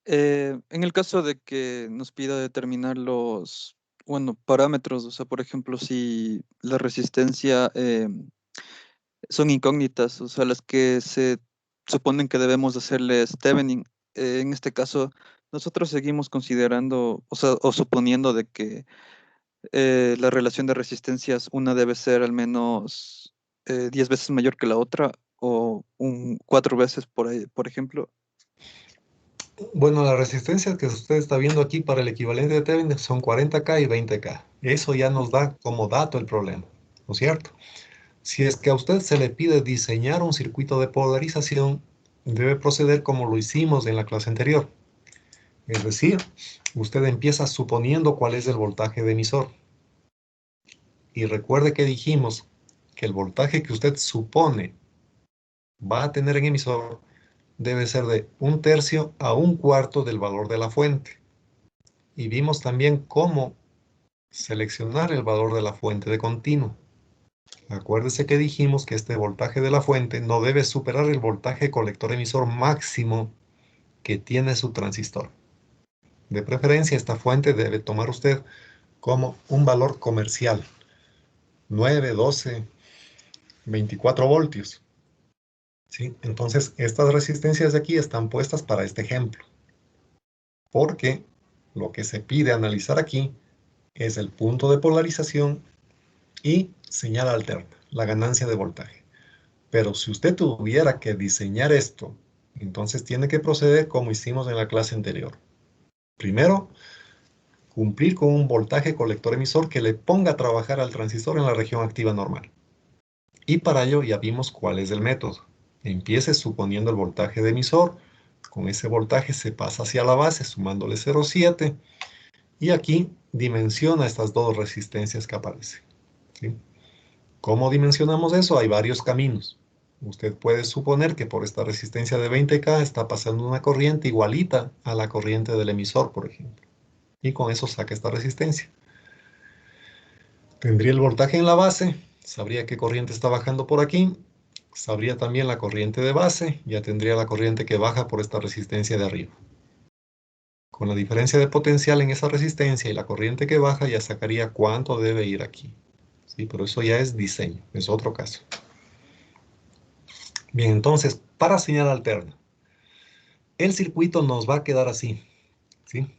En el caso de que nos pida determinar los, bueno, parámetros, o sea, por ejemplo, si la resistencia son incógnitas, o sea, las que se suponen que debemos hacerles Thevenin, en este caso, nosotros seguimos considerando, o sea, o suponiendo de que la relación de resistencias, una debe ser al menos 10 veces mayor que la otra, o 4 veces por ahí, por ejemplo. Bueno, las resistencias que usted está viendo aquí para el equivalente de Thevenin son 40K y 20K. Eso ya nos da como dato el problema, ¿no es cierto? Si es que a usted se le pide diseñar un circuito de polarización, debe proceder como lo hicimos en la clase anterior. Es decir, usted empieza suponiendo cuál es el voltaje de emisor. Y recuerde que dijimos que el voltaje que usted supone va a tener en emisor debe ser de 1/3 a 1/4 del valor de la fuente. Y vimos también cómo seleccionar el valor de la fuente de continuo. Acuérdese que dijimos que este voltaje de la fuente no debe superar el voltaje colector emisor máximo que tiene su transistor. De preferencia, esta fuente debe tomar usted como un valor comercial. 9, 12, 24 voltios. ¿Sí? Entonces, estas resistencias de aquí están puestas para este ejemplo. Porque lo que se pide analizar aquí es el punto de polarización y señal alterna, la ganancia de voltaje. Pero si usted tuviera que diseñar esto, entonces tiene que proceder como hicimos en la clase anterior. Primero, cumplir con un voltaje colector emisor que le ponga a trabajar al transistor en la región activa normal. Y para ello ya vimos cuál es el método. Empiece suponiendo el voltaje de emisor. Con ese voltaje se pasa hacia la base sumándole 0,7. Y aquí dimensiona estas dos resistencias que aparecen. ¿Sí? ¿Cómo dimensionamos eso? Hay varios caminos. Usted puede suponer que por esta resistencia de 20K está pasando una corriente igualita a la corriente del emisor, por ejemplo. Y con eso saca esta resistencia. Tendría el voltaje en la base, sabría qué corriente está bajando por aquí, sabría también la corriente de base, ya tendría la corriente que baja por esta resistencia de arriba. Con la diferencia de potencial en esa resistencia y la corriente que baja, ya sacaría cuánto debe ir aquí. ¿Sí? Pero eso ya es diseño, es otro caso. Bien, entonces, para señal alterna, el circuito nos va a quedar así. ¿Sí?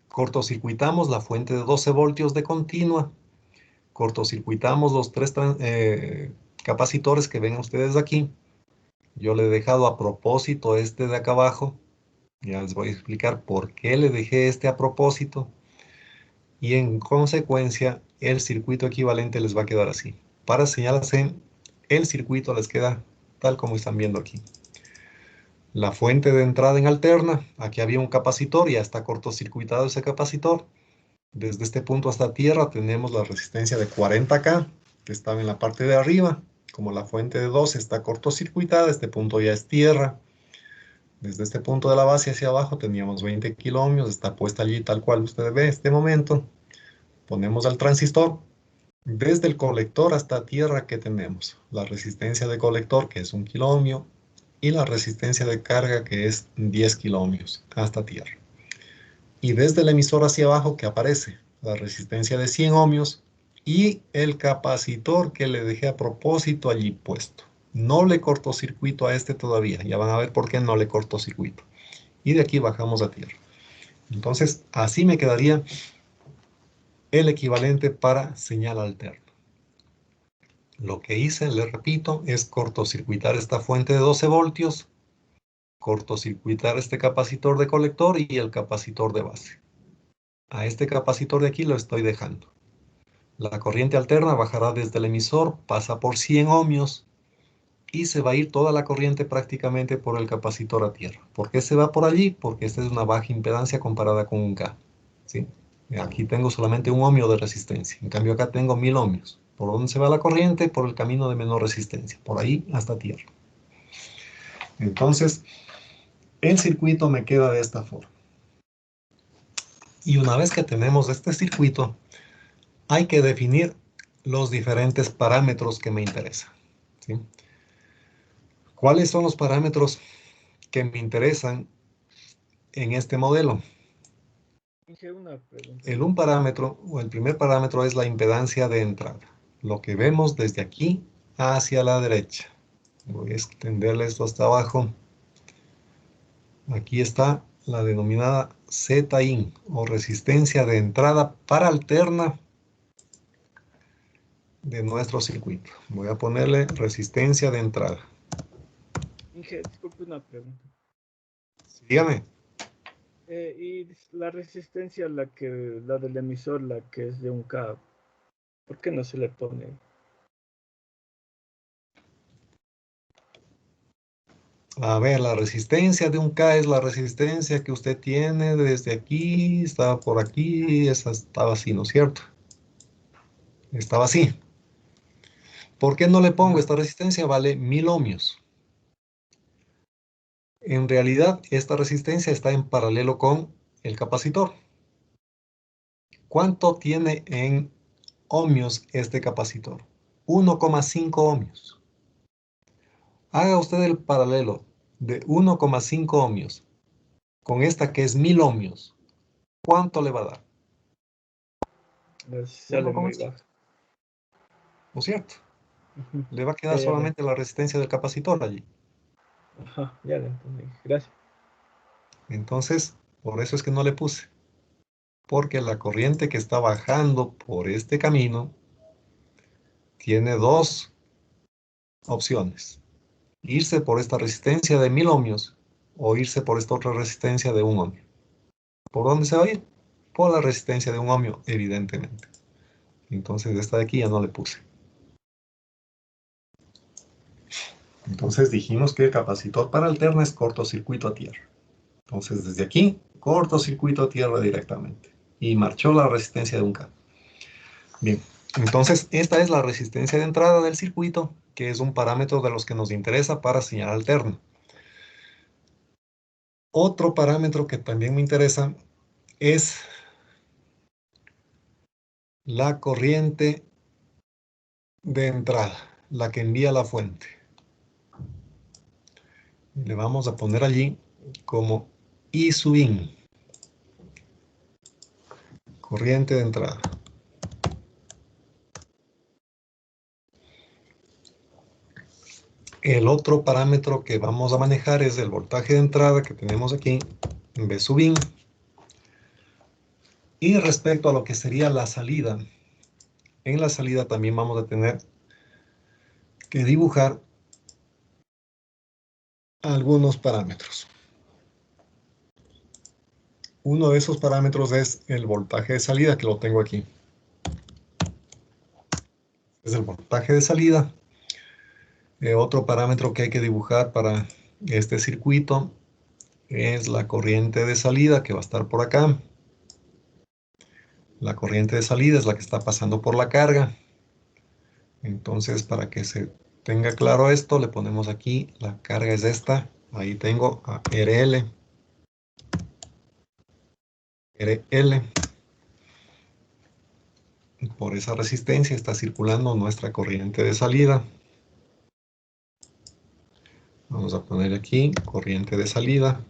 Cortocircuitamos la fuente de 12 voltios de continua, cortocircuitamos los tres capacitores que ven ustedes aquí. Yo le he dejado a propósito este de acá abajo. Ya les voy a explicar por qué le dejé este a propósito. Y en consecuencia, el circuito equivalente les va a quedar así. Para señalarse, el circuito les queda tal como están viendo aquí. La fuente de entrada en alterna, aquí había un capacitor, ya está cortocircuitado ese capacitor. Desde este punto hasta tierra tenemos la resistencia de 40K, que estaba en la parte de arriba. Como la fuente de 12 está cortocircuitada, este punto ya es tierra. Desde este punto de la base hacia abajo teníamos 20 kiloohmios, está puesta allí tal cual usted ve este momento. Ponemos al transistor. Desde el colector hasta tierra, ¿qué tenemos? La resistencia de colector, que es 1 kiloohmio, y la resistencia de carga, que es 10 kiloohmios, hasta tierra. Y desde el emisor hacia abajo, ¿qué aparece? La resistencia de 100 ohmios y el capacitor que le dejé a propósito allí puesto. No le cortocircuito a este todavía. Ya van a ver por qué no le cortocircuito. Y de aquí bajamos a tierra. Entonces, así me quedaría el equivalente para señal alterna. Lo que hice, le repito, es cortocircuitar esta fuente de 12 voltios, cortocircuitar este capacitor de colector y el capacitor de base. A este capacitor de aquí lo estoy dejando. La corriente alterna bajará desde el emisor, pasa por 100 ohmios y se va a ir toda la corriente prácticamente por el capacitor a tierra. ¿Por qué se va por allí? Porque esta es una baja impedancia comparada con un K. ¿Sí? Aquí tengo solamente 1 ohmio de resistencia. En cambio acá tengo 1000 ohmios. ¿Por dónde se va la corriente? Por el camino de menor resistencia. Por ahí hasta tierra. Entonces, el circuito me queda de esta forma. Y una vez que tenemos este circuito, hay que definir los diferentes parámetros que me interesan. ¿Sí? ¿Cuáles son los parámetros que me interesan en este modelo? Una pregunta. Un parámetro, o el primer parámetro, es la impedancia de entrada. Lo que vemos desde aquí hacia la derecha. Voy a extenderle esto hasta abajo. Aquí está la denominada ZIN, o resistencia de entrada para alterna de nuestro circuito. Voy a ponerle resistencia de entrada. Inge, disculpe una pregunta. Dígame. Y la resistencia, la del emisor, la que es de 1K, ¿por qué no se le pone? A ver, la resistencia de un K es la resistencia que usted tiene desde aquí, estaba por aquí, esa estaba así, ¿no es cierto? Estaba así. ¿Por qué no le pongo esta resistencia? Vale 1000 ohmios. En realidad, esta resistencia está en paralelo con el capacitor. ¿Cuánto tiene en ohmios este capacitor? 1,5 ohmios. Haga usted el paralelo de 1,5 ohmios con esta que es 1000 ohmios. ¿cuánto le va a dar? Sale muy bajo. ¿No es cierto? Ujú. Le va a quedar Ya, solamente la resistencia del capacitor allí. Ajá, ya lo entendí. Gracias. Entonces, por eso es que no le puse. Porque la corriente que está bajando por este camino tiene dos opciones. Irse por esta resistencia de 1000 ohmios o irse por esta otra resistencia de 1 ohmio. ¿Por dónde se va a ir? Por la resistencia de 1 ohmio, evidentemente. Entonces, esta de aquí ya no le puse. Entonces dijimos que el capacitor para alterna es cortocircuito a tierra. Entonces, desde aquí, cortocircuito a tierra directamente. Y marchó la resistencia de un K. Bien, entonces esta es la resistencia de entrada del circuito, que es un parámetro de los que nos interesa para señal alterna. Otro parámetro que también me interesa es la corriente de entrada, la que envía la fuente. Le vamos a poner allí como I sub in, corriente de entrada. El otro parámetro que vamos a manejar es el voltaje de entrada que tenemos aquí, V sub in. Y respecto a lo que sería la salida, en la salida también vamos a tener que dibujar algunos parámetros. Uno de esos parámetros es el voltaje de salida, que lo tengo aquí. Es el voltaje de salida. Otro parámetro que hay que dibujar para este circuito es la corriente de salida, que va a estar por acá. La corriente de salida es la que está pasando por la carga. Entonces, para que se tenga claro esto, le ponemos aquí, la carga es esta. Ahí tengo a RL. RL. Por esa resistencia está circulando nuestra corriente de salida. Vamos a poner aquí corriente de salida.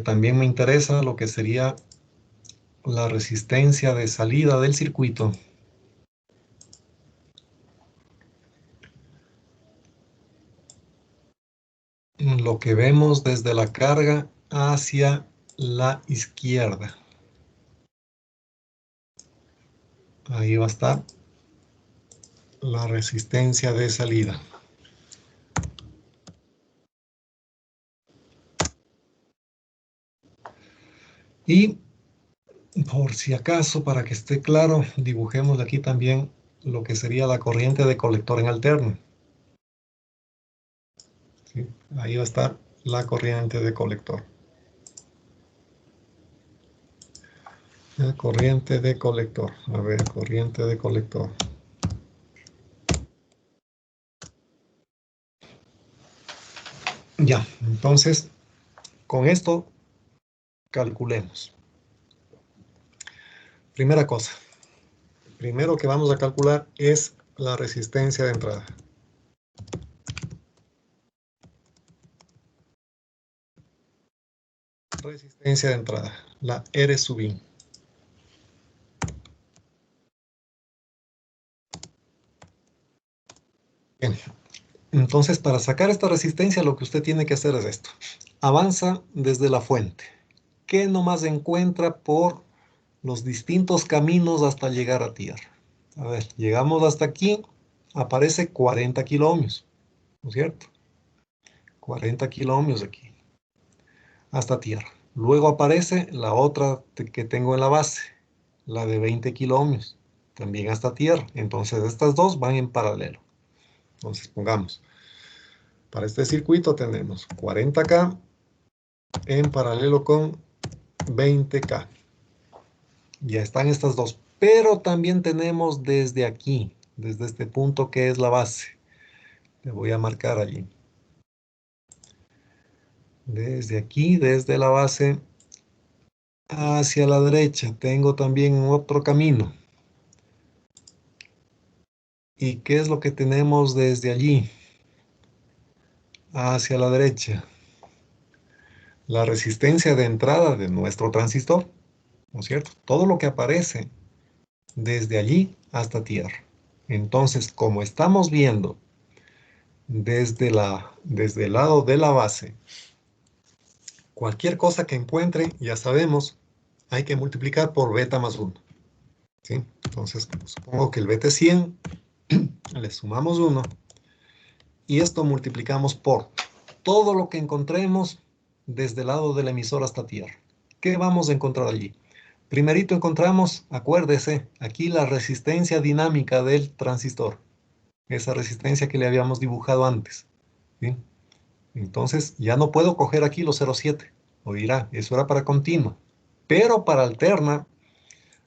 También me interesa lo que sería la resistencia de salida del circuito. Lo que vemos desde la carga hacia la izquierda. Ahí va a estar la resistencia de salida. Y por si acaso, para que esté claro, dibujemos aquí también lo que sería la corriente de colector en alterno. ¿Sí? Ahí va a estar la corriente de colector. La corriente de colector. A ver, corriente de colector. Ya, entonces, con esto calculemos. Primera cosa. Primero que vamos a calcular es la resistencia de entrada. Resistencia de entrada, la R sub I. Bien, entonces para sacar esta resistencia lo que usted tiene que hacer es esto. Avanza desde la fuente. ¿Qué nomás encuentra por los distintos caminos hasta llegar a tierra? A ver, llegamos hasta aquí, aparece 40 kiloohmios, ¿no es cierto? 40 kiloohmios aquí, hasta tierra. Luego aparece la otra que tengo en la base, la de 20 kiloohmios, también hasta tierra. Entonces estas dos van en paralelo. Entonces pongamos, para este circuito tenemos 40K en paralelo con 20K. Ya están estas dos, pero también tenemos desde aquí, desde este punto que es la base. Le voy a marcar allí. Desde aquí, desde la base hacia la derecha, tengo también otro camino. ¿Y qué es lo que tenemos desde allí hacia la derecha? la resistencia de entrada de nuestro transistor, ¿no es cierto? Todo lo que aparece desde allí hasta tierra. Entonces, como estamos viendo desde el lado de la base, cualquier cosa que encuentre, ya sabemos, hay que multiplicar por beta más 1. ¿Sí? Entonces, supongo que el beta es 100, le sumamos 1, y esto multiplicamos por todo lo que encontremos desde el lado del emisor hasta tierra. ¿Qué vamos a encontrar allí? Primerito encontramos, acuérdese, aquí la resistencia dinámica del transistor. Esa resistencia que le habíamos dibujado antes. ¿Sí? Entonces, ya no puedo coger aquí los 0,7. O dirá, eso era para continua. Pero para alterna,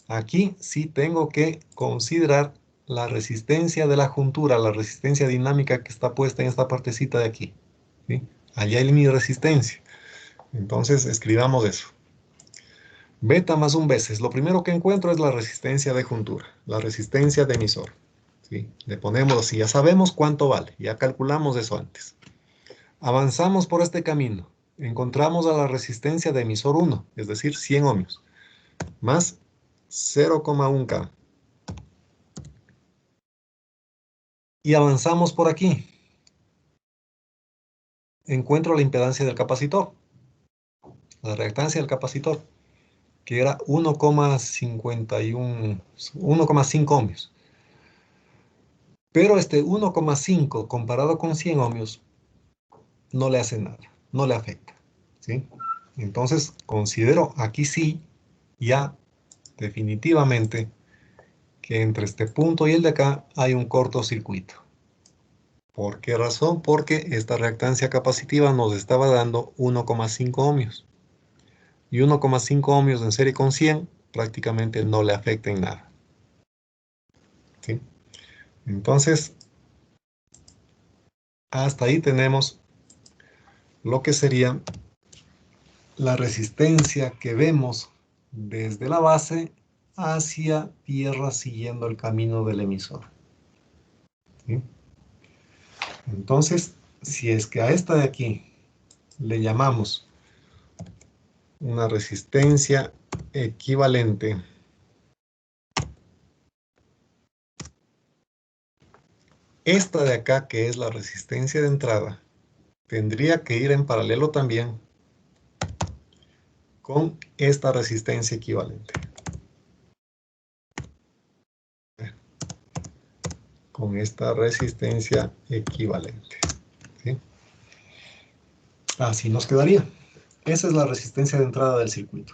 aquí sí tengo que considerar la resistencia de la juntura, la resistencia dinámica que está puesta en esta partecita de aquí. ¿Sí? Allá hay mi resistencia. Entonces, escribamos eso. Beta más un veces. Lo primero que encuentro es la resistencia de juntura, la resistencia de emisor. ¿Sí? Le ponemos así, ya sabemos cuánto vale, ya calculamos eso antes. Avanzamos por este camino, encontramos a la resistencia de emisor 1, es decir, 100 ohmios, más 0,1 K. Y avanzamos por aquí. Encuentro la impedancia del capacitor, la reactancia del capacitor, que era 1,5 ohmios. Pero este 1,5 comparado con 100 ohmios no le hace nada, no le afecta. ¿Sí? Entonces considero aquí sí, ya definitivamente, que entre este punto y el de acá hay un cortocircuito. ¿Por qué razón? Porque esta reactancia capacitiva nos estaba dando 1,5 ohmios. Y 1,5 ohmios en serie con 100 prácticamente no le afecta en nada. ¿Sí? Entonces, hasta ahí tenemos lo que sería la resistencia que vemos desde la base hacia tierra siguiendo el camino del emisor. ¿Sí? Entonces, si es que a esta de aquí le llamamos una resistencia equivalente, esta de acá, que es la resistencia de entrada, tendría que ir en paralelo también con esta resistencia equivalente. Con esta resistencia equivalente. ¿Sí? Así nos quedaría. Esa es la resistencia de entrada del circuito.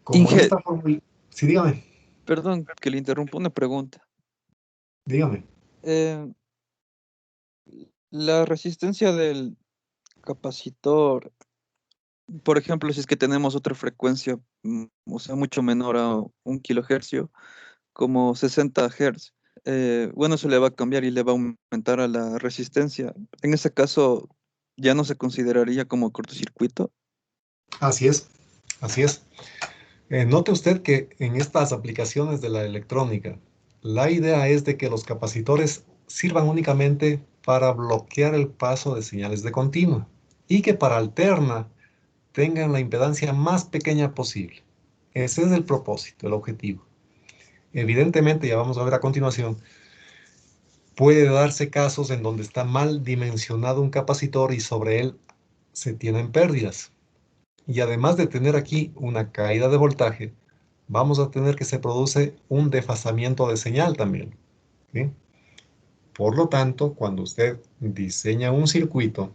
Como Inge, esta fórmula... Sí, dígame. perdón que le interrumpa una pregunta. Dígame. La resistencia del capacitor, por ejemplo, si es que tenemos otra frecuencia, o sea, mucho menor a 1 kHz, como 60 Hz, bueno, eso le va a cambiar y le va a aumentar a la resistencia. En ese caso, ¿ya no se consideraría como cortocircuito? Así es. Así es. Note usted que en estas aplicaciones de la electrónica, la idea es de que los capacitores sirvan únicamente para bloquear el paso de señales de continua y que para alterna tengan la impedancia más pequeña posible. Ese es el propósito, el objetivo. Evidentemente, ya vamos a ver a continuación, puede darse casos en donde está mal dimensionado un capacitor y sobre él se tienen pérdidas. Y además de tener aquí una caída de voltaje, vamos a tener que se produce un desfasamiento de señal también. ¿Sí? Por lo tanto, cuando usted diseña un circuito,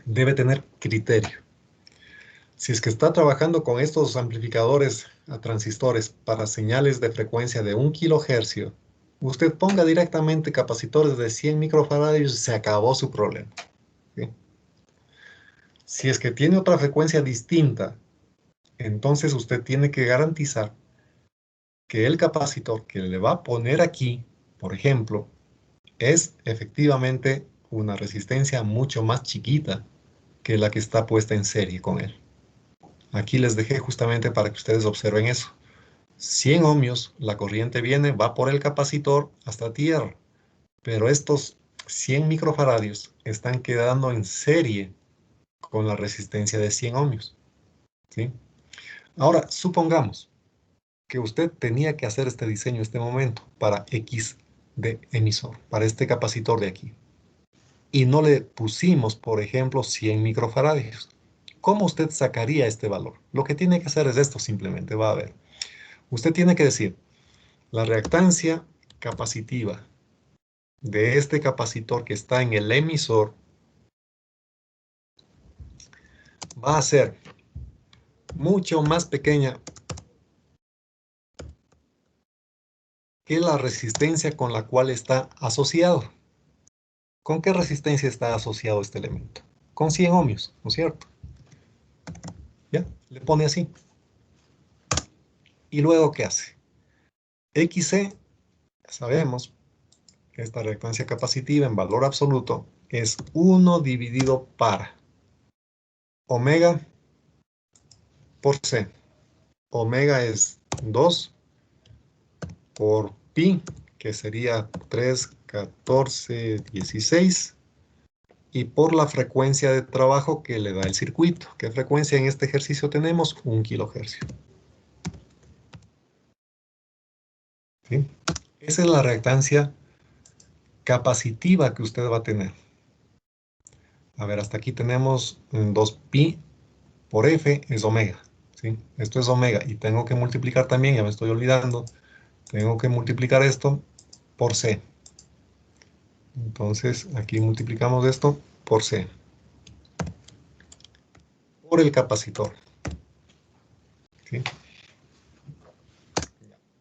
debe tener criterio. Si es que está trabajando con estos amplificadores a transistores para señales de frecuencia de 1 kHz, usted ponga directamente capacitores de 100 microfaradios y se acabó su problema. ¿Sí? Si es que tiene otra frecuencia distinta, entonces usted tiene que garantizar que el capacitor que le va a poner aquí, por ejemplo, es efectivamente una resistencia mucho más chiquita que la que está puesta en serie con él. Aquí les dejé justamente para que ustedes observen eso. 100 ohmios, la corriente viene, va por el capacitor hasta tierra, pero estos 100 microfaradios están quedando en serie con la resistencia de 100 ohmios. ¿Sí? Ahora, supongamos que usted tenía que hacer este diseño en este momento para X de emisor, para este capacitor de aquí. Y no le pusimos, por ejemplo, 100 microfarads. ¿Cómo usted sacaría este valor? Lo que tiene que hacer es esto simplemente, va a ver. Usted tiene que decir, la reactancia capacitiva de este capacitor que está en el emisor va a ser mucho más pequeña que la resistencia con la cual está asociado. ¿Con qué resistencia está asociado este elemento? Con 100 ohmios, ¿no es cierto? ¿Ya? Le pone así. ¿Y luego qué hace? XC, sabemos que esta reactancia capacitiva en valor absoluto es 1 dividido para omega por C. Omega es 2 por pi, que sería 3, 14, 16, y por la frecuencia de trabajo que le da el circuito. ¿Qué frecuencia en este ejercicio tenemos? 1 kilohercio. ¿Sí? Esa es la reactancia capacitiva que usted va a tener. A ver, hasta aquí tenemos 2pi por F es omega. ¿Sí? Esto es omega y tengo que multiplicar también, ya me estoy olvidando, tengo que multiplicar esto por C. Entonces aquí multiplicamos esto por C. Por el capacitor. ¿Sí?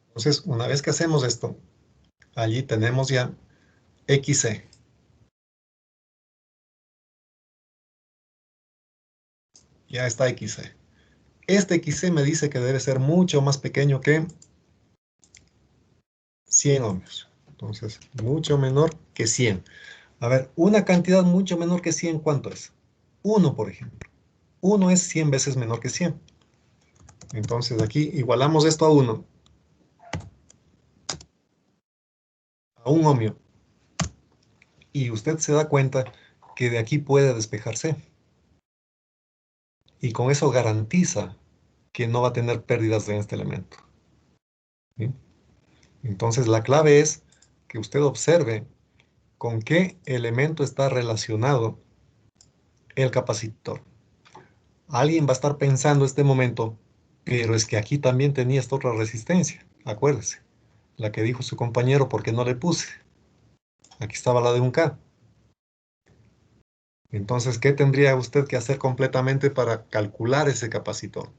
Entonces, una vez que hacemos esto, allí tenemos ya XC. Ya está XC. Este XC me dice que debe ser mucho más pequeño que 100 ohmios. Entonces, mucho menor que 100. A ver, una cantidad mucho menor que 100, ¿cuánto es? 1, por ejemplo. 1 es 100 veces menor que 100. Entonces, aquí igualamos esto a 1. A 1 ohmio. Y usted se da cuenta que de aquí puede despejarse. Y con eso garantiza que no va a tener pérdidas en este elemento. ¿Sí? Entonces, la clave es que usted observe con qué elemento está relacionado el capacitor. Alguien va a estar pensando este momento, pero es que aquí también tenía esta otra resistencia. Acuérdese, la que dijo su compañero, ¿por qué no le puse? Aquí estaba la de 1K. Entonces, ¿qué tendría usted que hacer completamente para calcular ese capacitor?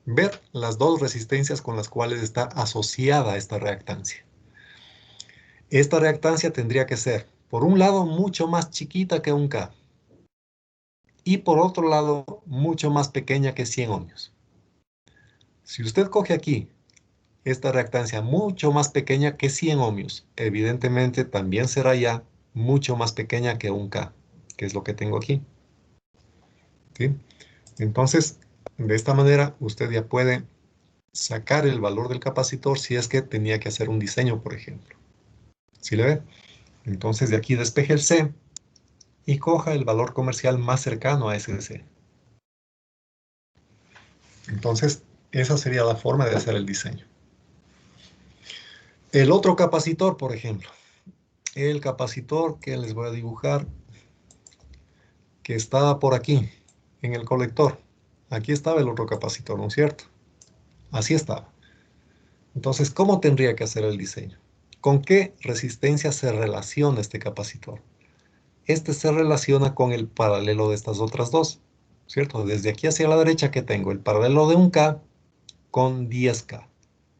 Ver las dos resistencias con las cuales está asociada esta reactancia. Esta reactancia tendría que ser, por un lado, mucho más chiquita que 1K. Y por otro lado, mucho más pequeña que 100 ohmios. Si usted coge aquí esta reactancia mucho más pequeña que 100 ohmios, evidentemente también será ya mucho más pequeña que 1K, que es lo que tengo aquí. ¿Sí? Entonces, de esta manera, usted ya puede sacar el valor del capacitor si es que tenía que hacer un diseño, por ejemplo. ¿Sí le ve? Entonces, de aquí despeje el C y coja el valor comercial más cercano a ese C. Entonces, esa sería la forma de hacer el diseño. El otro capacitor, por ejemplo. El capacitor que les voy a dibujar, que estaba por aquí, en el colector. Aquí estaba el otro capacitor, ¿no es cierto? Así estaba. Entonces, ¿cómo tendría que hacer el diseño? ¿Con qué resistencia se relaciona este capacitor? Este se relaciona con el paralelo de estas otras dos, ¿cierto? Desde aquí hacia la derecha, ¿qué tengo? El paralelo de 1K con 10K.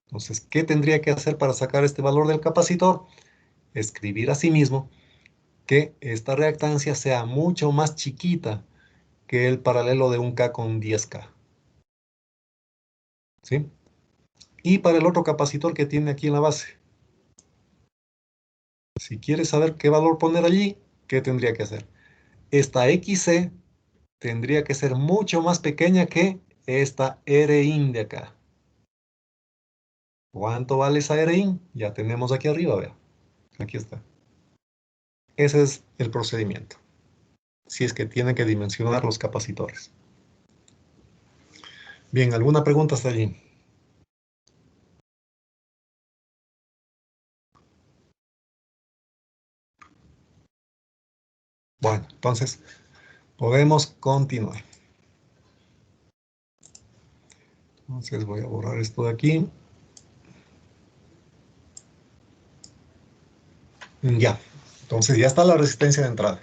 Entonces, ¿qué tendría que hacer para sacar este valor del capacitor? Escribir asimismo que esta reactancia sea mucho más chiquita que el paralelo de 1K con 10K. ¿Sí? Y para el otro capacitor que tiene aquí en la base. Si quieres saber qué valor poner allí, ¿qué tendría que hacer? Esta XC tendría que ser mucho más pequeña que esta Rin de acá. ¿Cuánto vale esa Rin? Ya tenemos aquí arriba, vea. Aquí está. Ese es el procedimiento. si es que tienen que dimensionar los capacitores. Bien, ¿alguna pregunta hasta allí? Bueno, entonces podemos continuar. Entonces voy a borrar esto de aquí. Ya, entonces ya está la resistencia de entrada.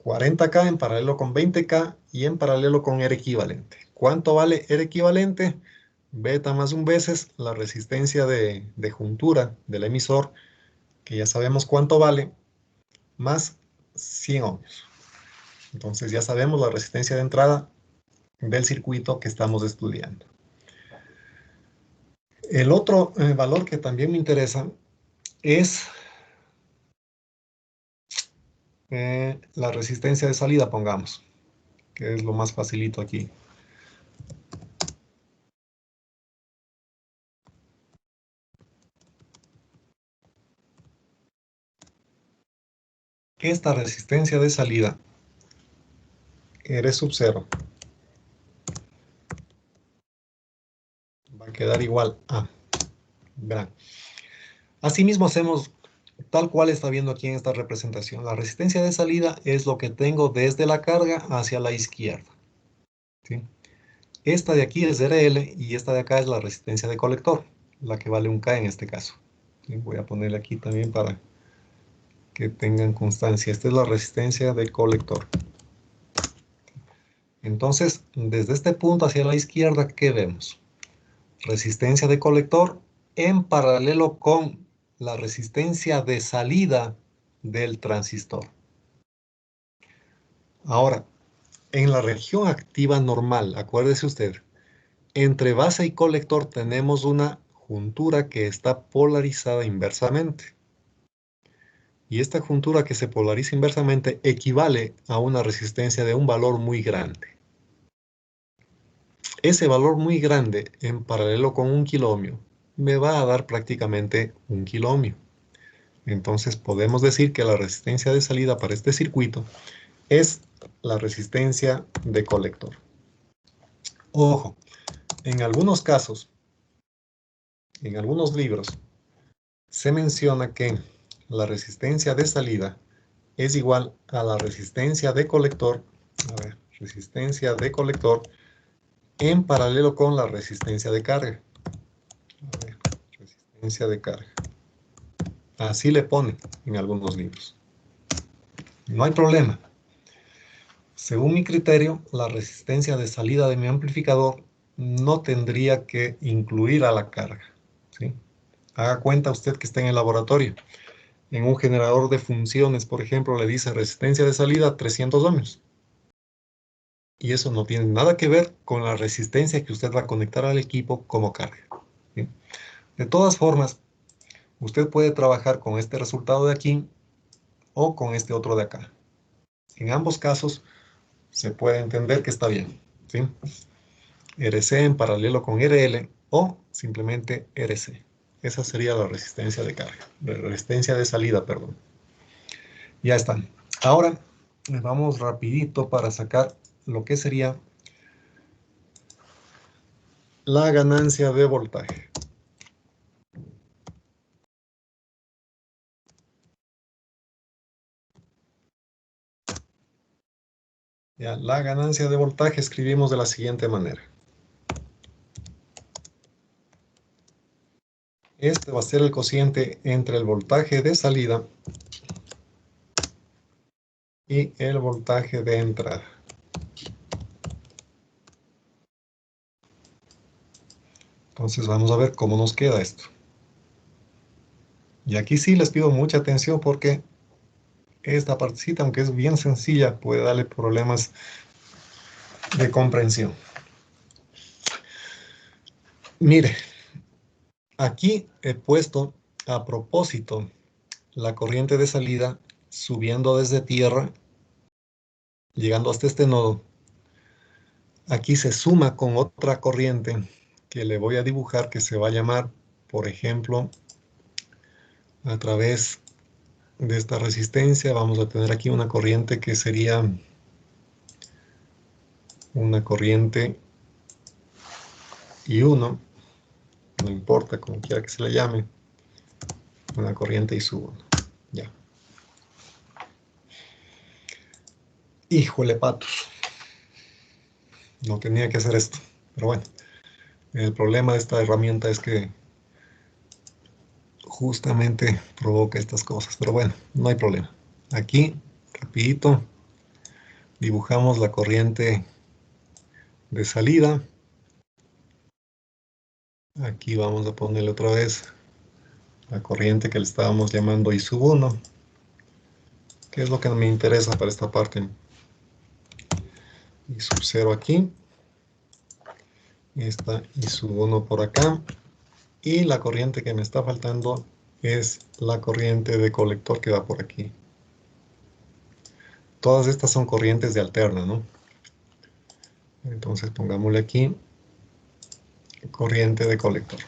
40K en paralelo con 20K y en paralelo con R equivalente. ¿Cuánto vale R equivalente? Beta más un veces la resistencia de juntura del emisor, que ya sabemos cuánto vale, más 100 ohmios. Entonces ya sabemos la resistencia de entrada del circuito que estamos estudiando. El otro valor que también me interesa es la resistencia de salida, pongamos, que es lo más facilito aquí. Esta resistencia de salida, R sub 0, va a quedar igual a, verán. Asimismo hacemos tal cual está viendo aquí en esta representación. La resistencia de salida es lo que tengo desde la carga hacia la izquierda, ¿sí? Esta de aquí es RL y esta de acá es la resistencia de colector, la que vale 1K en este caso. ¿Sí? Voy a ponerle aquí también para que tengan constancia. Esta es la resistencia de colector. Entonces, desde este punto hacia la izquierda, ¿qué vemos? Resistencia de colector en paralelo con la resistencia de salida del transistor. Ahora, en la región activa normal, acuérdese usted, entre base y colector tenemos una juntura que está polarizada inversamente. Y esta juntura que se polariza inversamente equivale a una resistencia de un valor muy grande. Ese valor muy grande en paralelo con 1 kiloohmio me va a dar prácticamente 1 kiloohmio. Entonces podemos decir que la resistencia de salida para este circuito es la resistencia de colector. Ojo, en algunos casos, en algunos libros, se menciona que la resistencia de salida es igual a la resistencia de colector, resistencia de colector en paralelo con la resistencia de carga. Resistencia de carga. Así le ponen en algunos libros. No hay problema. Según mi criterio, la resistencia de salida de mi amplificador no tendría que incluir a la carga, ¿sí? Haga cuenta usted que está en el laboratorio. En un generador de funciones, por ejemplo, le dice resistencia de salida 300 ohmios. Y eso no tiene nada que ver con la resistencia que usted va a conectar al equipo como carga, ¿sí? De todas formas, usted puede trabajar con este resultado de aquí o con este otro de acá. En ambos casos se puede entender que está bien, ¿sí? RC en paralelo con RL o simplemente RC. Esa sería la resistencia de carga, la resistencia de salida, perdón. Ya están. Ahora vamos rapidito para sacar lo que sería la ganancia de voltaje. Ya, la ganancia de voltaje escribimos de la siguiente manera. Este va a ser el cociente entre el voltaje de salida y el voltaje de entrada. Entonces vamos a ver cómo nos queda esto. Y aquí sí les pido mucha atención porque esta partecita, aunque es bien sencilla, puede darle problemas de comprensión. Mire, aquí he puesto a propósito la corriente de salida subiendo desde tierra, llegando hasta este nodo. Aquí se suma con otra corriente que le voy a dibujar que se va a llamar, por ejemplo, a través de esta resistencia, vamos a tener aquí una corriente que sería una corriente I1, no importa como quiera que se le llame, una corriente I sub 1. Ya. Híjole, patos. No tenía que hacer esto, pero bueno. El problema de esta herramienta es que justamente provoca estas cosas, pero bueno, no hay problema. Aquí, rapidito, dibujamos la corriente de salida. Aquí vamos a ponerle otra vez la corriente que le estábamos llamando I sub 1, que es lo que me interesa para esta parte. I sub 0 aquí, esta I sub 1 por acá, y la corriente que me está faltando es la corriente de colector que va por aquí. Todas estas son corrientes de alterna, ¿no? Entonces pongámosle aquí corriente de colector.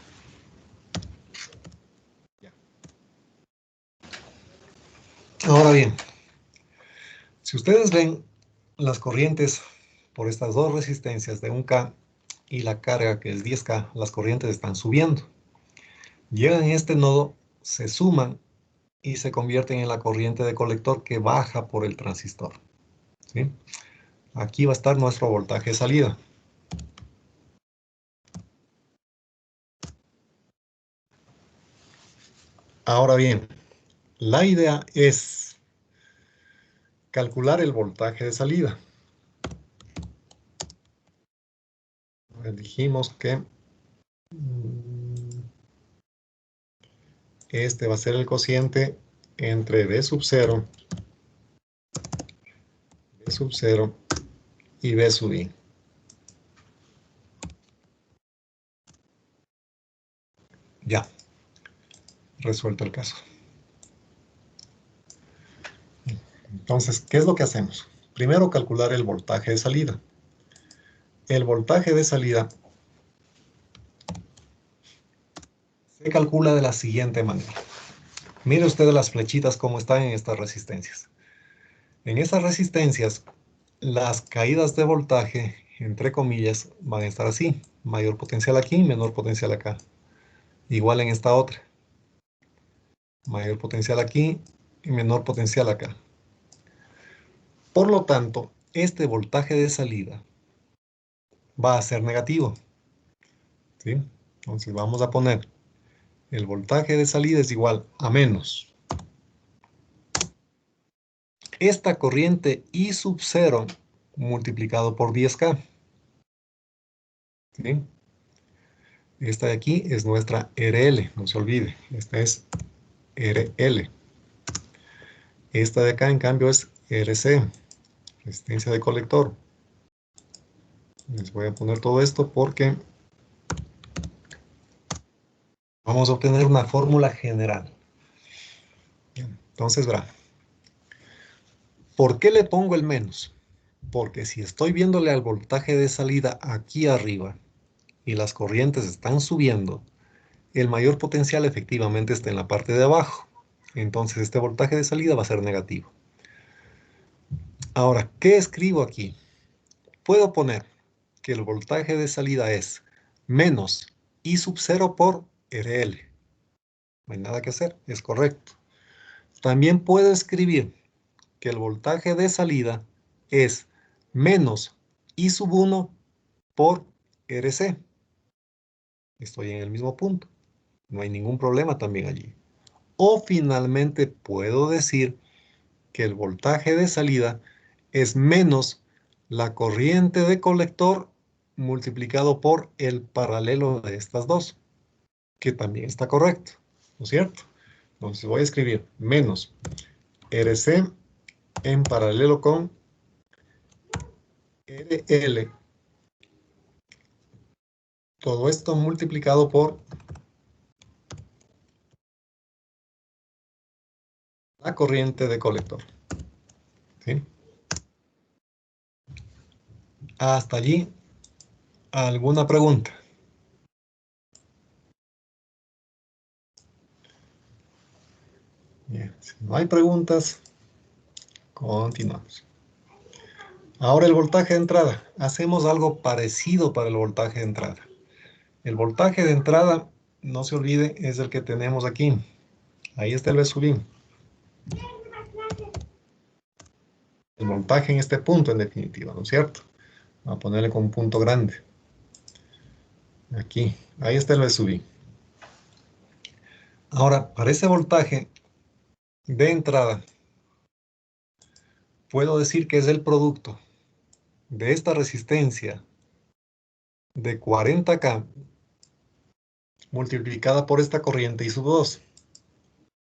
Ahora bien, si ustedes ven las corrientes por estas dos resistencias de 1K y la carga que es 10K, las corrientes están subiendo. Llegan a este nodo, se suman y se convierten en la corriente de colector que baja por el transistor. ¿Sí? Aquí va a estar nuestro voltaje de salida. Ahora bien, la idea es calcular el voltaje de salida. Dijimos que este va a ser el cociente entre B sub 0, B sub 0 y B sub I. Ya, resuelto el caso. Entonces, ¿qué es lo que hacemos? Primero, calcular el voltaje de salida. El voltaje de salida se calcula de la siguiente manera. Mire usted las flechitas cómo están en estas resistencias. En estas resistencias, las caídas de voltaje, entre comillas, van a estar así. Mayor potencial aquí, menor potencial acá. Igual en esta otra. Mayor potencial aquí y menor potencial acá. Por lo tanto, este voltaje de salida va a ser negativo. ¿Sí? Entonces vamos a poner el voltaje de salida es igual a menos esta corriente I sub 0 multiplicado por 10K. ¿Sí? Esta de aquí es nuestra RL, no se olvide. Esta es RL. Esta de acá, en cambio, es RC, resistencia de colector. Les voy a poner todo esto porque vamos a obtener una fórmula general. Entonces, verá. ¿Por qué le pongo el menos? Porque si estoy viéndole al voltaje de salida aquí arriba y las corrientes están subiendo, el mayor potencial efectivamente está en la parte de abajo. Entonces este voltaje de salida va a ser negativo. Ahora, ¿qué escribo aquí? Puedo poner que el voltaje de salida es menos I sub 0 por RL. No hay nada que hacer, es correcto. También puedo escribir que el voltaje de salida es menos I sub 1 por RC. Estoy en el mismo punto. No hay ningún problema también allí. O finalmente puedo decir que el voltaje de salida es menos la corriente de colector multiplicado por el paralelo de estas dos, que también está correcto, ¿no es cierto? Entonces voy a escribir menos RC en paralelo con RL. Todo esto multiplicado por la corriente de colector. ¿Sí? Hasta allí, ¿alguna pregunta? Bien, si no hay preguntas, continuamos. Ahora el voltaje de entrada. Hacemos algo parecido para el voltaje de entrada. El voltaje de entrada, no se olvide, es el que tenemos aquí. Ahí está el V sub I. El voltaje en este punto, en definitiva, ¿no es cierto? Voy a ponerle con un punto grande. Aquí. Ahí está el V sub I. Ahora, para ese voltaje de entrada, puedo decir que es el producto de esta resistencia de 40K multiplicada por esta corriente I sub 2.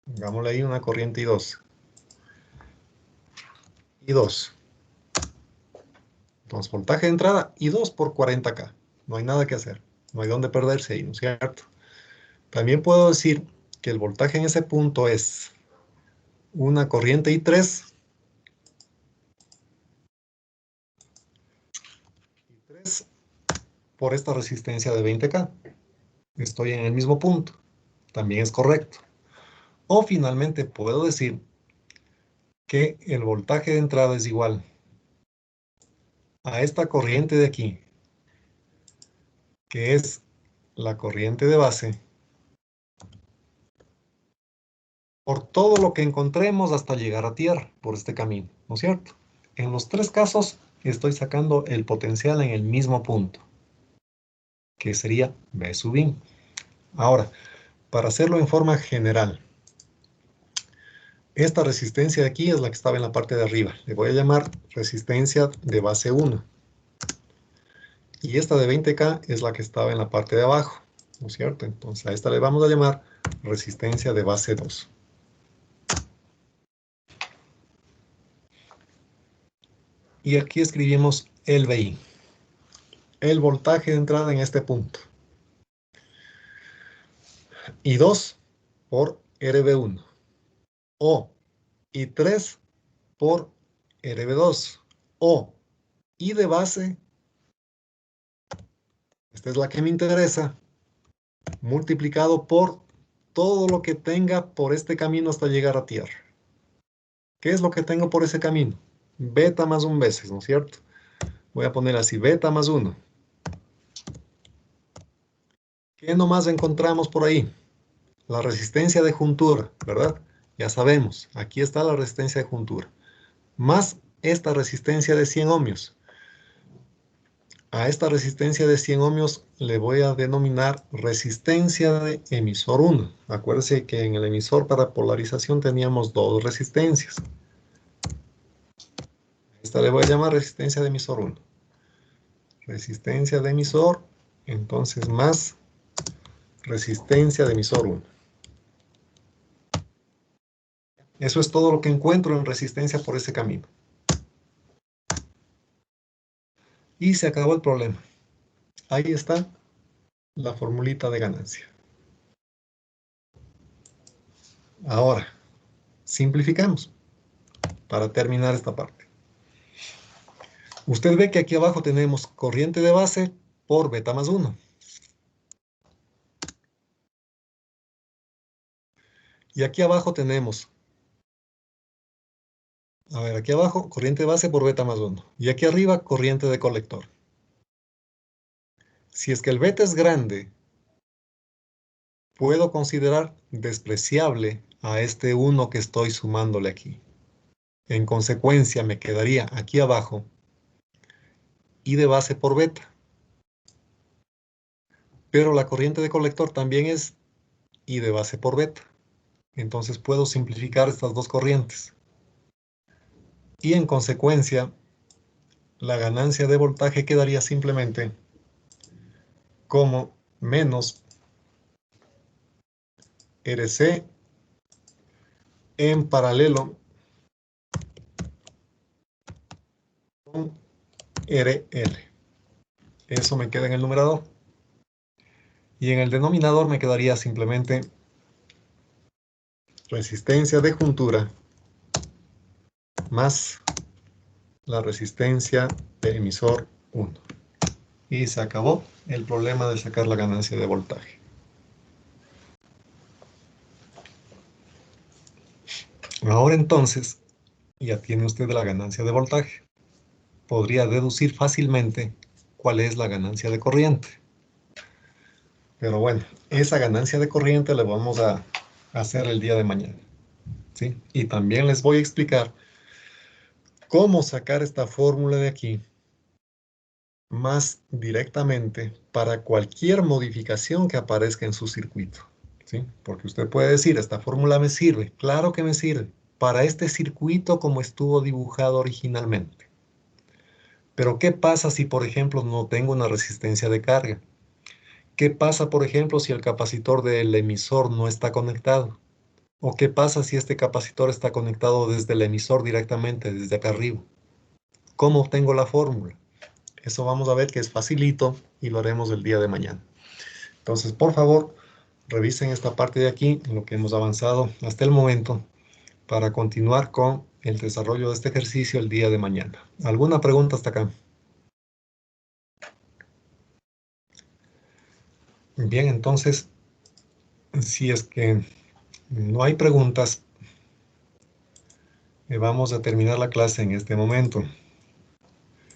Pongámosle ahí una corriente I2. I2. Entonces, voltaje de entrada, I2 por 40K. No hay nada que hacer. No hay dónde perderse ahí, ¿no es cierto? También puedo decir que el voltaje en ese punto es una corriente I3. I3 por esta resistencia de 20K. Estoy en el mismo punto. También es correcto. O finalmente puedo decir que el voltaje de entrada es igual a esta corriente de aquí, que es la corriente de base, por todo lo que encontremos hasta llegar a tierra, por este camino, ¿no es cierto? En los tres casos estoy sacando el potencial en el mismo punto, que sería V sub I. Ahora, para hacerlo en forma general, esta resistencia de aquí es la que estaba en la parte de arriba. Le voy a llamar resistencia de base 1. Y esta de 20K es la que estaba en la parte de abajo, ¿no es cierto? Entonces a esta le vamos a llamar resistencia de base 2. Y aquí escribimos el VI, el voltaje de entrada en este punto. I2 por RB1. O I3 por RB2. O I de base, esta es la que me interesa, multiplicado por todo lo que tenga por este camino hasta llegar a tierra. ¿Qué es lo que tengo por ese camino? Beta más un veces, ¿no es cierto? Voy a poner así, beta más 1. ¿Qué nomás encontramos por ahí? La resistencia de juntura, ¿verdad? Ya sabemos, aquí está la resistencia de juntura. Más esta resistencia de 100 ohmios. A esta resistencia de 100 ohmios le voy a denominar resistencia de emisor 1. Acuérdense que en el emisor para polarización teníamos dos resistencias. Esta le voy a llamar resistencia de emisor 1. Resistencia de emisor, entonces más resistencia de emisor 1. Eso es todo lo que encuentro en resistencia por ese camino. Y se acabó el problema. Ahí está la formulita de ganancia. Ahora, simplificamos para terminar esta parte. Usted ve que aquí abajo tenemos corriente de base por beta más 1. Y aquí abajo tenemos, aquí abajo corriente de base por beta más 1. Y aquí arriba corriente de colector. Si es que el beta es grande, puedo considerar despreciable a este 1 que estoy sumándole aquí. En consecuencia, me quedaría aquí abajo I de base por beta. Pero la corriente de colector también es I de base por beta. Entonces puedo simplificar estas dos corrientes. Y en consecuencia, la ganancia de voltaje quedaría simplemente como menos RC en paralelo con RL. Eso me queda en el numerador. Y en el denominador me quedaría simplemente resistencia de juntura más la resistencia de emisor 1. Y se acabó el problema de sacar la ganancia de voltaje. Ahora entonces, ya tiene usted la ganancia de voltaje. podría deducir fácilmente cuál es la ganancia de corriente. Pero bueno, esa ganancia de corriente la vamos a hacer el día de mañana, ¿sí? Y también les voy a explicar cómo sacar esta fórmula de aquí más directamente para cualquier modificación que aparezca en su circuito, ¿sí? Porque usted puede decir, esta fórmula me sirve. Claro que me sirve para este circuito como estuvo dibujado originalmente. Pero ¿qué pasa si, por ejemplo, no tengo una resistencia de carga? ¿Qué pasa, por ejemplo, si el capacitor del emisor no está conectado? ¿O qué pasa si este capacitor está conectado desde el emisor directamente, desde acá arriba? ¿Cómo obtengo la fórmula? Eso vamos a ver que es facilito y lo haremos el día de mañana. Entonces, por favor, revisen esta parte de aquí, en lo que hemos avanzado hasta el momento, para continuar con el desarrollo de este ejercicio el día de mañana. ¿Alguna pregunta hasta acá? Bien, entonces, si es que no hay preguntas, vamos a terminar la clase en este momento.